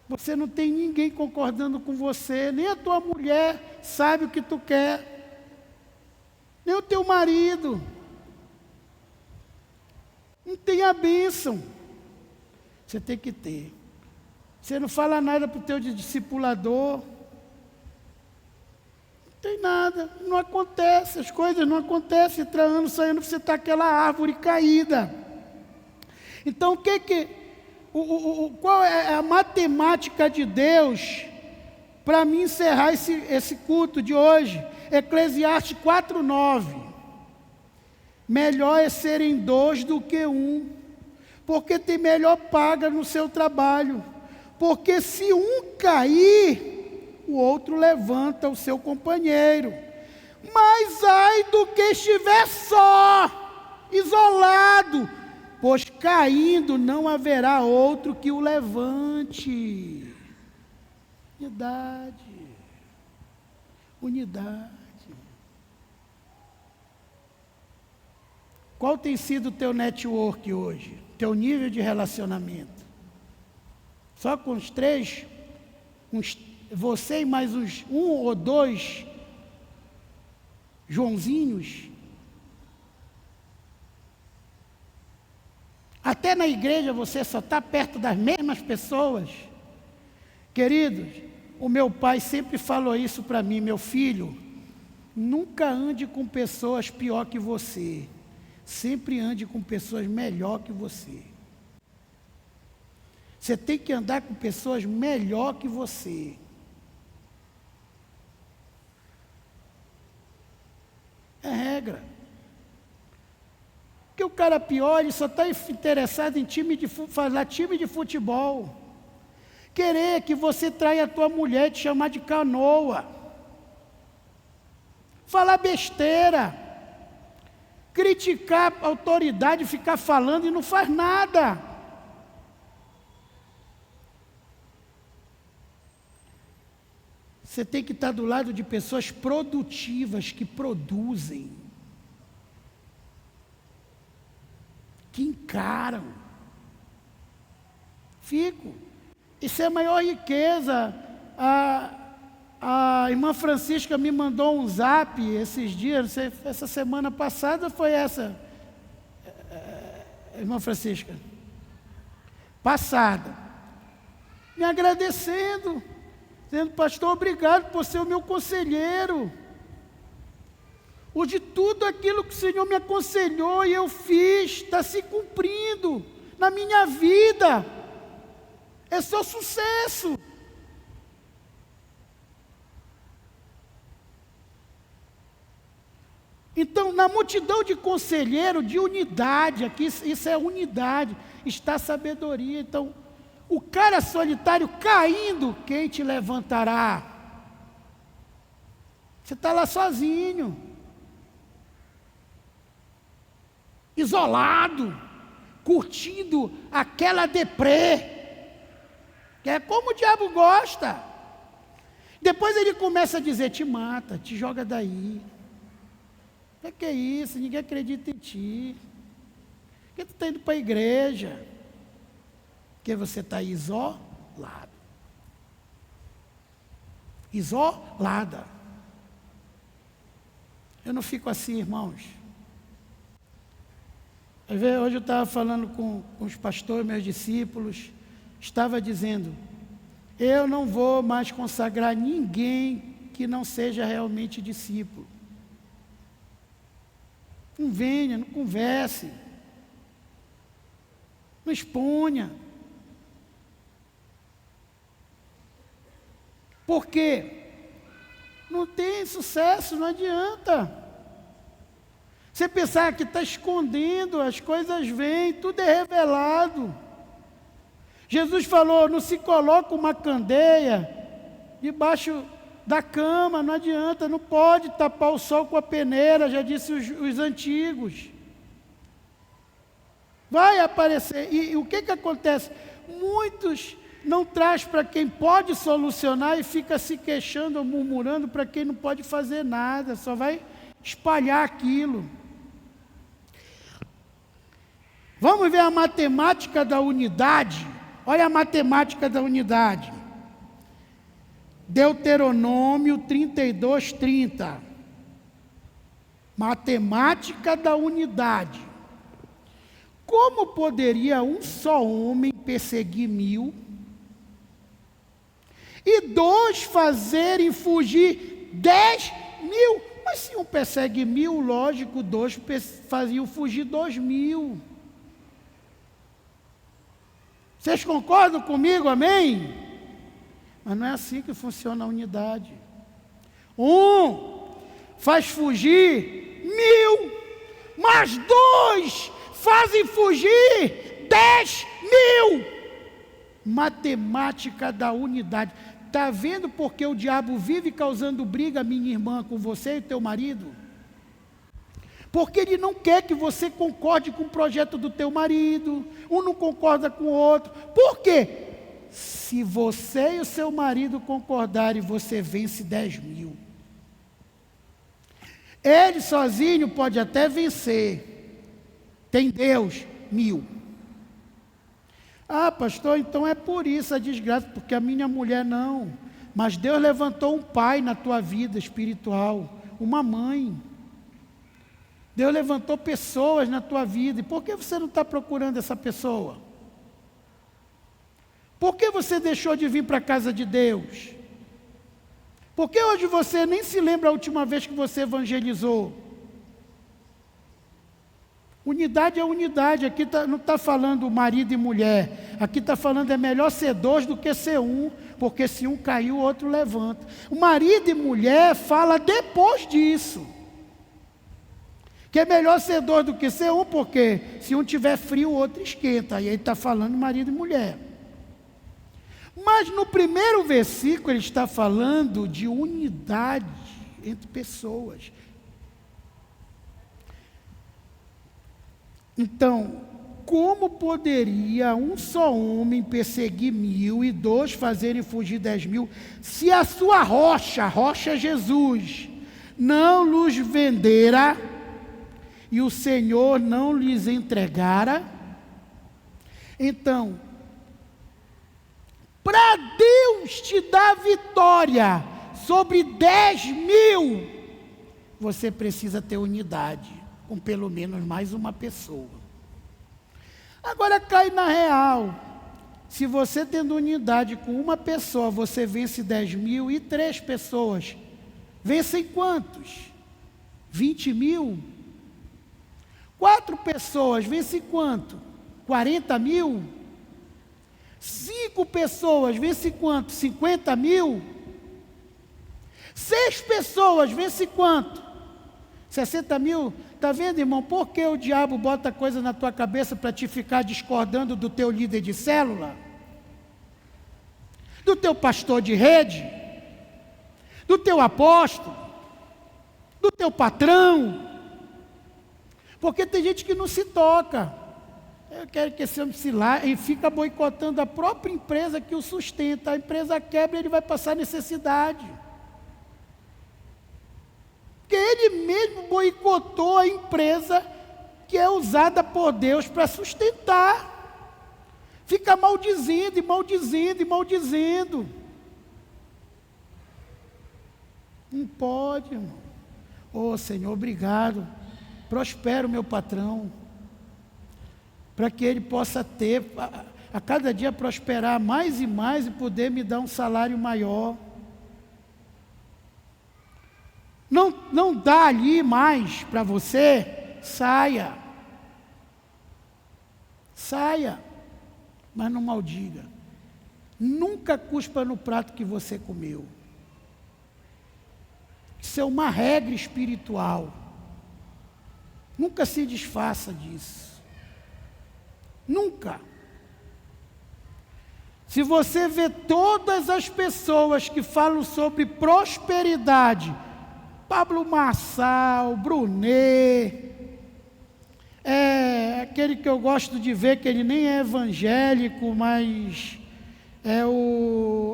Você não tem ninguém concordando com você, nem a tua mulher sabe o que tu quer, nem o teu marido. Não tem a bênção. Você tem que ter. Você não fala nada para o teu discipulador. Não tem nada. Não acontece. As coisas não acontecem. Entrando, saindo, você está aquela árvore caída. Então, qual é a matemática de Deus para mim encerrar esse culto de hoje? Eclesiastes 4:9. Melhor é serem dois do que um, porque tem melhor paga no seu trabalho. Porque se um cair, o outro levanta o seu companheiro. Mas ai do que estiver só, isolado, pois caindo não haverá outro que o levante. Unidade. Qual tem sido o teu network hoje? Teu nível de relacionamento? Só com os três? Você e mais uns um ou dois Joãozinhos? Até na igreja você só está perto das mesmas pessoas? Queridos, o meu pai sempre falou isso para mim: meu filho, nunca ande com pessoas pior que você. Sempre ande com pessoas melhor que você. Você tem que andar com pessoas melhor que você. É regra. Porque o cara pior, ele só está interessado em falar time de futebol. Querer que você traia a tua mulher e te chamar de canoa. Falar besteira. Criticar a autoridade, ficar falando e não faz nada. Você tem que estar do lado de pessoas produtivas, que produzem, que encaram. Isso é a maior riqueza. A irmã Francisca me mandou um zap esses dias, não sei, essa semana passada foi essa, irmã Francisca, passada, me agradecendo, dizendo: pastor, obrigado por ser o meu conselheiro. Hoje tudo aquilo que o Senhor me aconselhou e eu fiz, está se cumprindo na minha vida. É só sucesso. Então, na multidão de conselheiro, de unidade, aqui isso é unidade, está a sabedoria. Então, o cara solitário caindo, quem te levantará? Você está lá sozinho, isolado, curtindo aquela deprê, que é como o diabo gosta. Depois ele começa a dizer: te mata, te joga daí. O que é isso? Ninguém acredita em ti. Por que tu está indo para a igreja? Porque você está isolado. Isolada. Eu não fico assim, irmãos. Hoje eu estava falando com os pastores, meus discípulos, estava dizendo: eu não vou mais consagrar ninguém que não seja realmente discípulo. Não venha, não converse, não exponha. Por quê? Não tem sucesso, não adianta. Você pensar que está escondendo, as coisas vêm, tudo é revelado. Jesus falou: não se coloca uma candeia debaixo da cama, não adianta, não pode tapar o sol com a peneira, já disse os antigos. Vai aparecer, e o que acontece? Muitos não traz para quem pode solucionar e fica se queixando ou murmurando para quem não pode fazer nada, só vai espalhar aquilo. Vamos ver a matemática da unidade. Olha a matemática da unidade. Deuteronômio 32:30. Matemática da unidade. Como poderia um só homem perseguir 1000 e 2 fazerem fugir 10.000? Mas se um persegue 1000, lógico, 2 faziam fugir 2.000. Vocês concordam comigo, amém? Mas não é assim que funciona a unidade. Um faz fugir 1000, mas 2 fazem fugir 10.000. Matemática da unidade. Está vendo porque o diabo vive causando briga, minha irmã, com você e teu marido? Porque ele não quer que você concorde com o projeto do teu marido, um não concorda com o outro. Por quê? Se você e o seu marido concordarem, você vence 10.000. Ele sozinho pode até vencer. Tem Deus, 1000. Ah, pastor, então é por isso a desgraça, porque a minha mulher não. Mas Deus levantou um pai na tua vida espiritual, uma mãe. Deus levantou pessoas na tua vida. E por que você não está procurando essa pessoa? Por que você deixou de vir para a casa de Deus? Por que hoje você nem se lembra a última vez que você evangelizou? Unidade é unidade, aqui não está falando marido e mulher, aqui está falando é melhor ser 2 do que ser 1, porque se um caiu, o outro levanta. O marido e mulher fala depois disso, que é melhor ser 2 do que ser 1, porque se um tiver frio, o outro esquenta, aí ele está falando marido e mulher. Mas no primeiro versículo ele está falando de unidade entre pessoas. Então, como poderia um só homem perseguir 1000 e 2 fazerem fugir 10.000, se a sua rocha Jesus, não lhes vendera e o Senhor não lhes entregara? Então, para Deus te dar vitória sobre 10.000, você precisa ter unidade com pelo menos mais uma pessoa. Agora cai na real. Se você tendo unidade com uma pessoa, você vence 10.000 e 3 pessoas, vencem quantos? 20.000? 4 pessoas, vencem quanto? 40.000? 5 pessoas, vencem quanto? 50.000? 6 pessoas, vencem quanto? 60.000? Está vendo, irmão? Por que o diabo bota coisa na tua cabeça para te ficar discordando do teu líder de célula? Do teu pastor de rede? Do teu apóstolo? Do teu patrão? Porque tem gente que não se toca. Eu quero que esse homem se lá e fica boicotando a própria empresa que o sustenta. A empresa quebra e ele vai passar necessidade. Porque ele mesmo boicotou a empresa que é usada por Deus para sustentar. Fica maldizendo e maldizendo e maldizendo. Não pode, irmão. Ô Senhor, obrigado. Prospera o meu patrão, para que ele possa ter, a cada dia prosperar mais e mais e poder me dar um salário maior. Não dá ali mais para você, saia. Saia, mas não maldiga. Nunca cuspa no prato que você comeu. Isso é uma regra espiritual. Nunca se desfaça disso. Nunca. Se você vê todas as pessoas que falam sobre prosperidade, Pablo Marçal, Brunet, aquele que eu gosto de ver, que ele nem é evangélico, mas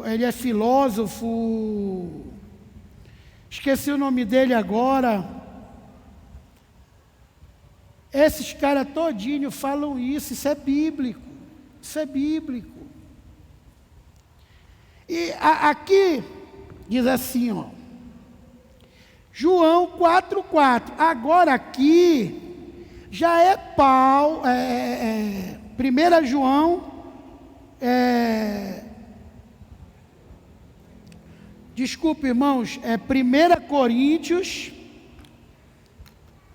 ele é filósofo, esqueci o nome dele agora. Esses caras todinho falam isso é bíblico, isso é bíblico. E aqui diz assim, ó, João 4,4, agora aqui já é Paulo, 1 João, desculpe, irmãos, é 1 Coríntios,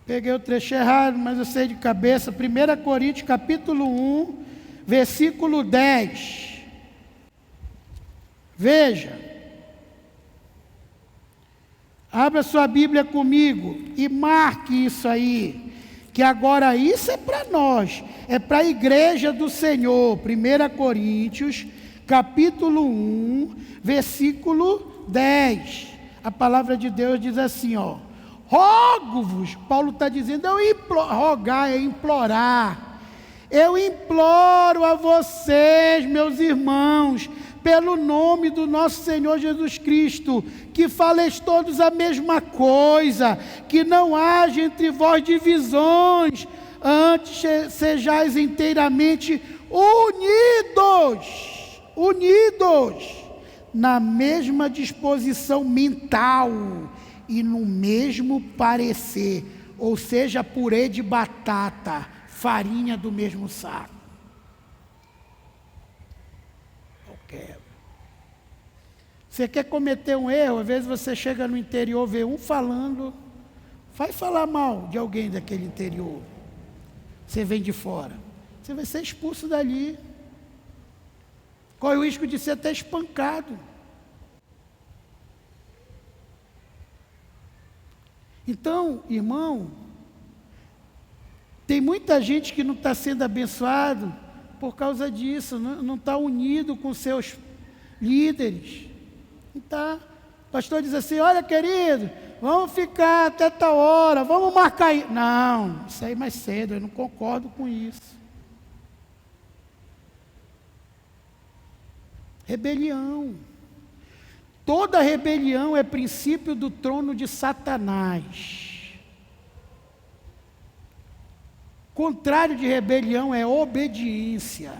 peguei o trecho errado, mas eu sei de cabeça, 1 Coríntios capítulo 1, versículo 10. Veja, abra sua Bíblia comigo e marque isso aí, que agora isso é para nós, é para a igreja do Senhor. 1 Coríntios capítulo 1, versículo 10. A palavra de Deus diz assim, ó: rogo-vos, Paulo está dizendo, rogar é implorar, eu imploro a vocês, meus irmãos, pelo nome do nosso Senhor Jesus Cristo, que faleis todos a mesma coisa, que não haja entre vós divisões, antes sejais inteiramente unidos, na mesma disposição mental e no mesmo parecer, ou seja, purê de batata, farinha do mesmo saco. Eu quero. Você quer cometer um erro, às vezes você chega no interior, vê um falando, vai falar mal de alguém daquele interior, você vem de fora, você vai ser expulso dali, corre o risco de ser até espancado. Então, irmão, tem muita gente que não está sendo abençoado por causa disso, não está unido com seus líderes. Então, o pastor diz assim, olha querido, vamos ficar até tal hora, vamos marcar aí. Não, isso aí é mais cedo, eu não concordo com isso. Rebelião. Toda rebelião é princípio do trono de Satanás. Contrário de rebelião é obediência.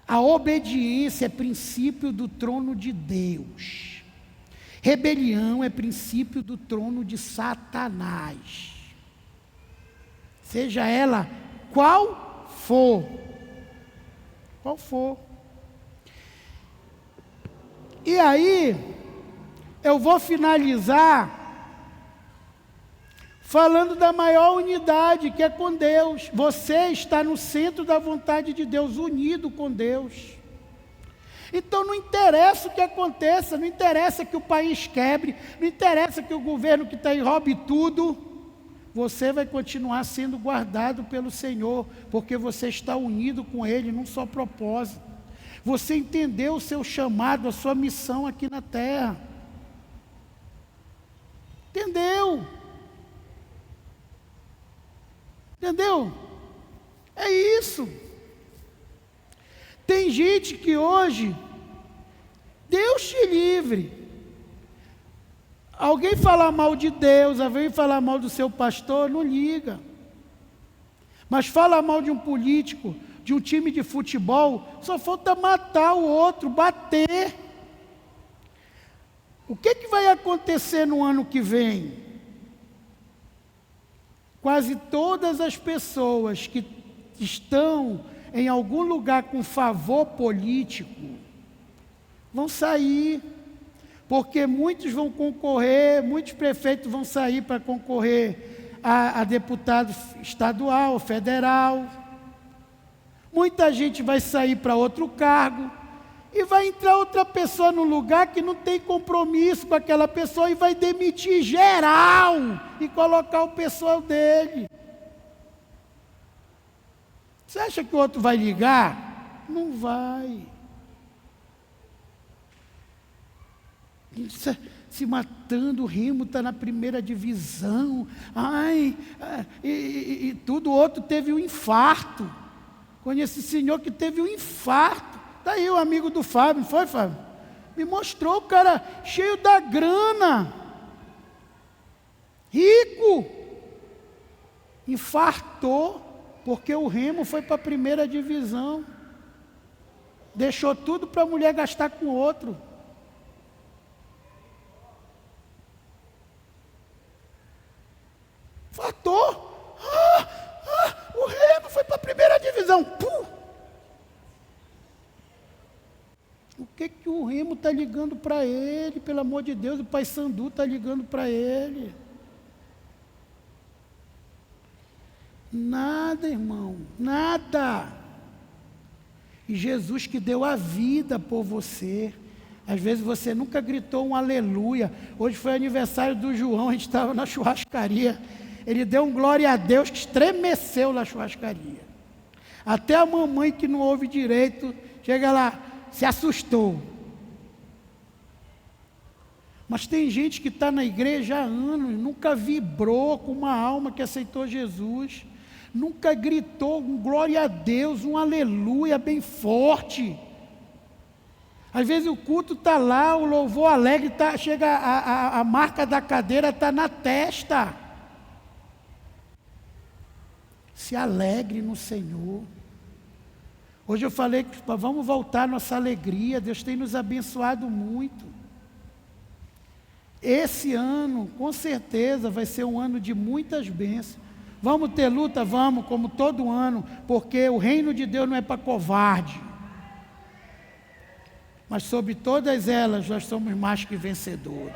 A obediência é princípio do trono de Deus. Rebelião é princípio do trono de Satanás. Seja ela qual for. Qual for. E aí, eu vou finalizar falando da maior unidade, que é com Deus. Você está no centro da vontade de Deus, unido com Deus. Então não interessa o que aconteça, não interessa que o país quebre, não interessa que o governo que está aí roube tudo, você vai continuar sendo guardado pelo Senhor, porque você está unido com Ele num só propósito. Você entendeu o seu chamado, a sua missão aqui na terra. Entendeu? Entendeu? É isso. Tem gente que hoje, Deus te livre. Alguém falar mal de Deus, alguém falar mal do seu pastor, não liga. Mas fala mal de um político, de um time de futebol, só falta matar o outro, bater. O que vai acontecer no ano que vem? Quase todas as pessoas que estão em algum lugar com favor político vão sair, porque muitos vão concorrer, muitos prefeitos vão sair para concorrer a deputado estadual, federal. Muita gente vai sair para outro cargo e vai entrar outra pessoa no lugar que não tem compromisso com aquela pessoa e vai demitir geral e colocar o pessoal dele. Você acha que o outro vai ligar? Não vai. Se matando, o Remo está na primeira divisão. Ai, e tudo, o outro teve um infarto. Conheci esse senhor que teve um infarto. Está aí o amigo do Fábio, não foi, Fábio? Me mostrou o cara cheio da grana. Rico. Infartou, porque o Remo foi para a primeira divisão. Deixou tudo para a mulher gastar com outro. Infartou. que o Remo está ligando para ele, pelo amor de Deus, o Paysandu está ligando para ele. Nada, irmão, nada. E Jesus que deu a vida por você. Às vezes você nunca gritou um aleluia. Hoje foi aniversário do João, a gente estava na churrascaria. Ele deu um glória a Deus que estremeceu na churrascaria. Até a mamãe que não ouve direito, chega lá, se assustou. Mas tem gente que está na igreja há anos, nunca vibrou com uma alma que aceitou Jesus. Nunca gritou um glória a Deus, um aleluia bem forte. Às vezes o culto está lá, o louvor alegre, chega a marca da cadeira está na testa. Se alegre no Senhor. Hoje eu falei que vamos voltar à nossa alegria, Deus tem nos abençoado muito. Esse ano, com certeza, vai ser um ano de muitas bênçãos. Vamos ter luta? Vamos, como todo ano, porque o reino de Deus não é para covarde. Mas sobre todas elas, nós somos mais que vencedores.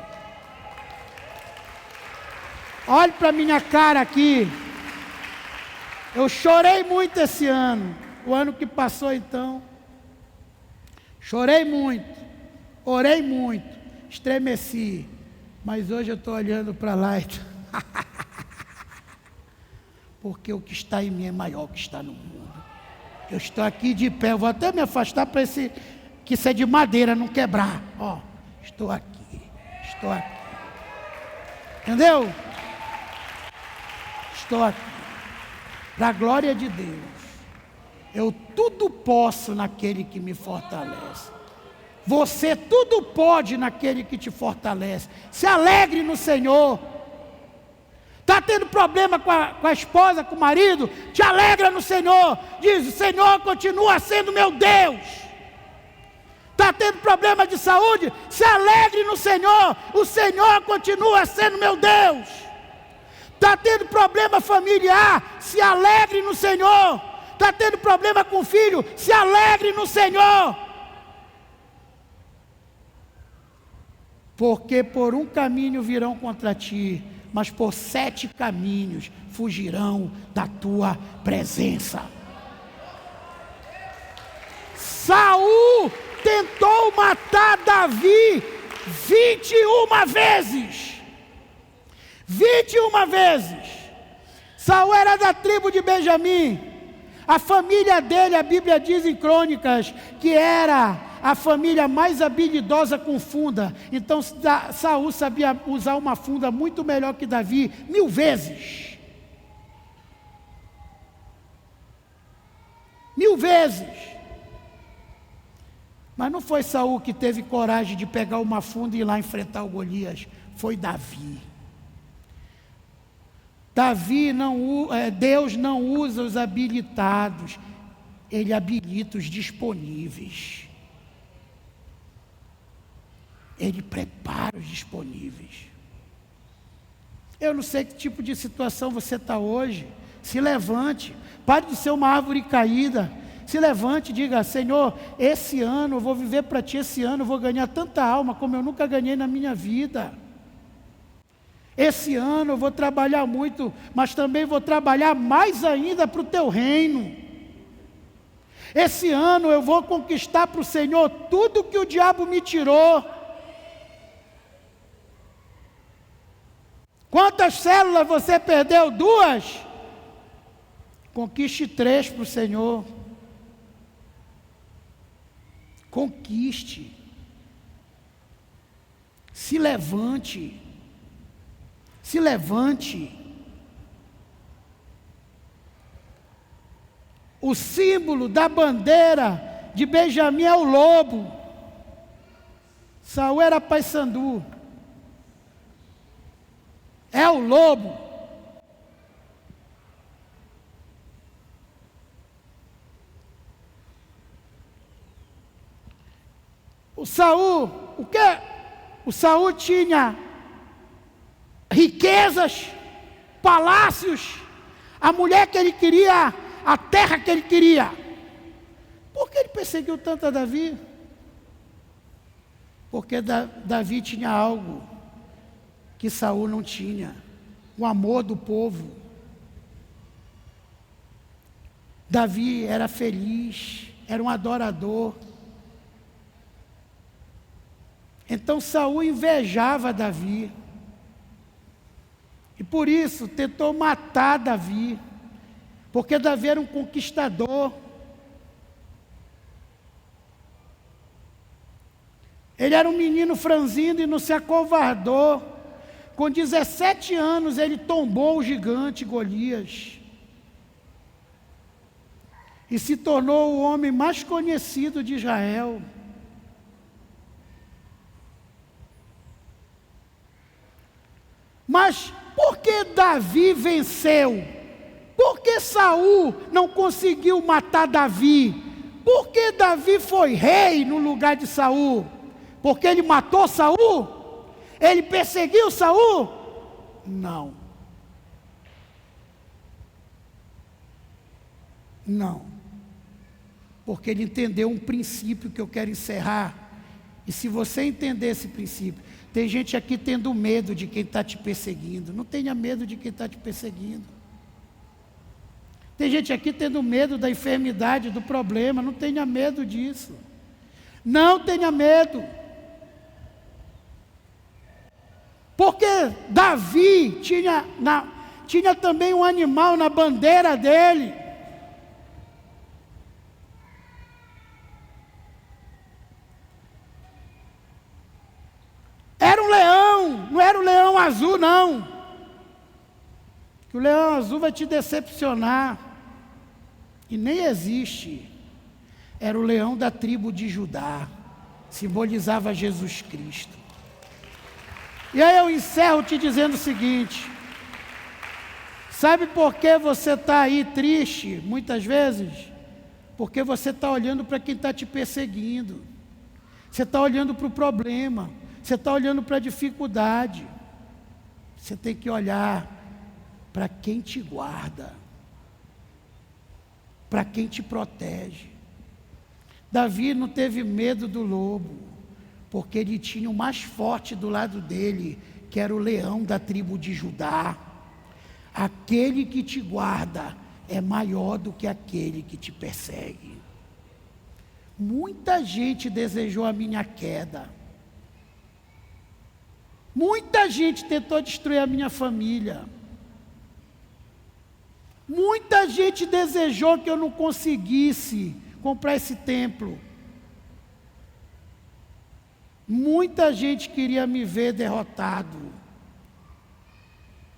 Olhe para a minha cara aqui. Eu chorei muito esse ano. O ano que passou, então. Chorei muito. Orei muito. Estremeci. Mas hoje eu estou olhando para lá e... porque o que está em mim é maior que está no mundo. Eu estou aqui de pé, eu vou até me afastar para esse, que isso é de madeira, não quebrar. Ó, estou aqui. Entendeu? Estou aqui. Para a glória de Deus. Eu tudo posso naquele que me fortalece. Você tudo pode naquele que te fortalece. Se alegre no Senhor. Está tendo problema com a esposa, com o marido? Te alegra no Senhor. Diz, o Senhor continua sendo meu Deus. Está tendo problema de saúde? Se alegre no Senhor. O Senhor continua sendo meu Deus. Está tendo problema familiar? Se alegre no Senhor. Está tendo problema com o filho? Se alegre no Senhor. Porque por um caminho virão contra ti, mas por 7 caminhos fugirão da tua presença. Saul tentou matar Davi 21 vezes. 21 vezes. Saul era da tribo de Benjamim. A família dele, a Bíblia diz em Crônicas, que era a família mais habilidosa com funda. Então Saul sabia usar uma funda muito melhor que Davi, 1000 vezes. 1000 vezes. Mas não foi Saul que teve coragem de pegar uma funda e ir lá enfrentar o Golias. Foi Davi. Deus não usa os habilitados, Ele habilita os disponíveis. Ele prepara os disponíveis. Eu não sei que tipo de situação você está hoje. Se levante, pare de ser uma árvore caída. Se levante e diga, Senhor, esse ano eu vou viver para Ti, esse ano eu vou ganhar tanta alma como eu nunca ganhei na minha vida. Esse ano eu vou trabalhar muito, mas também vou trabalhar mais ainda para o Teu reino. Esse ano eu vou conquistar para o Senhor tudo que o diabo me tirou. Quantas células você perdeu? 2? Conquiste 3 para o Senhor. Conquiste. Se levante. Se levante. O símbolo da bandeira de Benjamim é o lobo. Saul era Paysandu. É o lobo. O Saul, o quê? O Saul tinha riquezas, palácios, a mulher que ele queria, a terra que ele queria. Por que ele perseguiu tanto a Davi? Porque Davi tinha algo que Saul não tinha: o amor do povo. Davi era feliz, era um adorador. Então Saul invejava Davi. E por isso tentou matar Davi. Porque Davi era um conquistador. Ele era um menino franzino e não se acovardou. Com 17 anos ele tombou o gigante Golias. E se tornou o homem mais conhecido de Israel. Mas por que Davi venceu? Por que Saul não conseguiu matar Davi? Por que Davi foi rei no lugar de Saul? Porque ele matou Saul? Ele perseguiu Saul? Não. Não. Porque ele entendeu um princípio que eu quero encerrar. E se você entender esse princípio, tem gente aqui tendo medo de quem está te perseguindo. Não tenha medo de quem está te perseguindo. Tem gente aqui tendo medo da enfermidade, do problema. Não tenha medo disso. Não tenha medo. Porque Davi tinha também um animal na bandeira dele. Era um leão, não era um leão azul, não. Que o leão azul vai te decepcionar. E nem existe. Era o leão da tribo de Judá. Simbolizava Jesus Cristo. E aí eu encerro te dizendo o seguinte: sabe por que você está aí triste, muitas vezes? Porque você está olhando para quem está te perseguindo. Você está olhando para o problema. Você está olhando para a dificuldade. Você tem que olhar para quem te guarda, para quem te protege. Davi não teve medo do lobo, porque ele tinha o mais forte do lado dele, que era o leão da tribo de Judá. Aquele que te guarda é maior do que aquele que te persegue. Muita gente desejou a minha queda. Muita gente tentou destruir a minha família. Muita gente desejou que eu não conseguisse comprar esse templo. Muita gente queria me ver derrotado.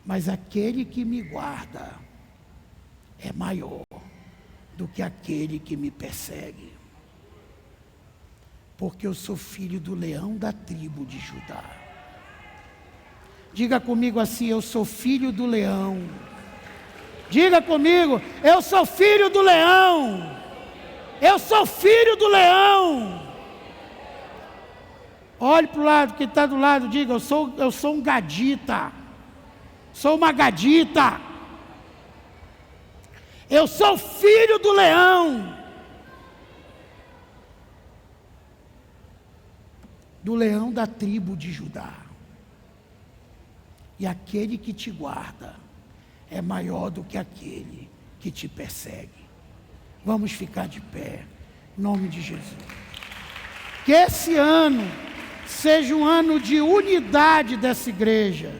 Mas aquele que me guarda é maior do que aquele que me persegue. Porque eu sou filho do leão da tribo de Judá. Diga comigo assim: eu sou filho do leão. Diga comigo: eu sou filho do leão. Eu sou filho do leão. Olhe para o lado, quem está do lado, diga: eu sou um gadita. Sou uma gadita. Eu sou filho do leão. Do leão da tribo de Judá. E aquele que te guarda é maior do que aquele que te persegue. Vamos ficar de pé, em nome de Jesus. Que esse ano seja um ano de unidade dessa igreja.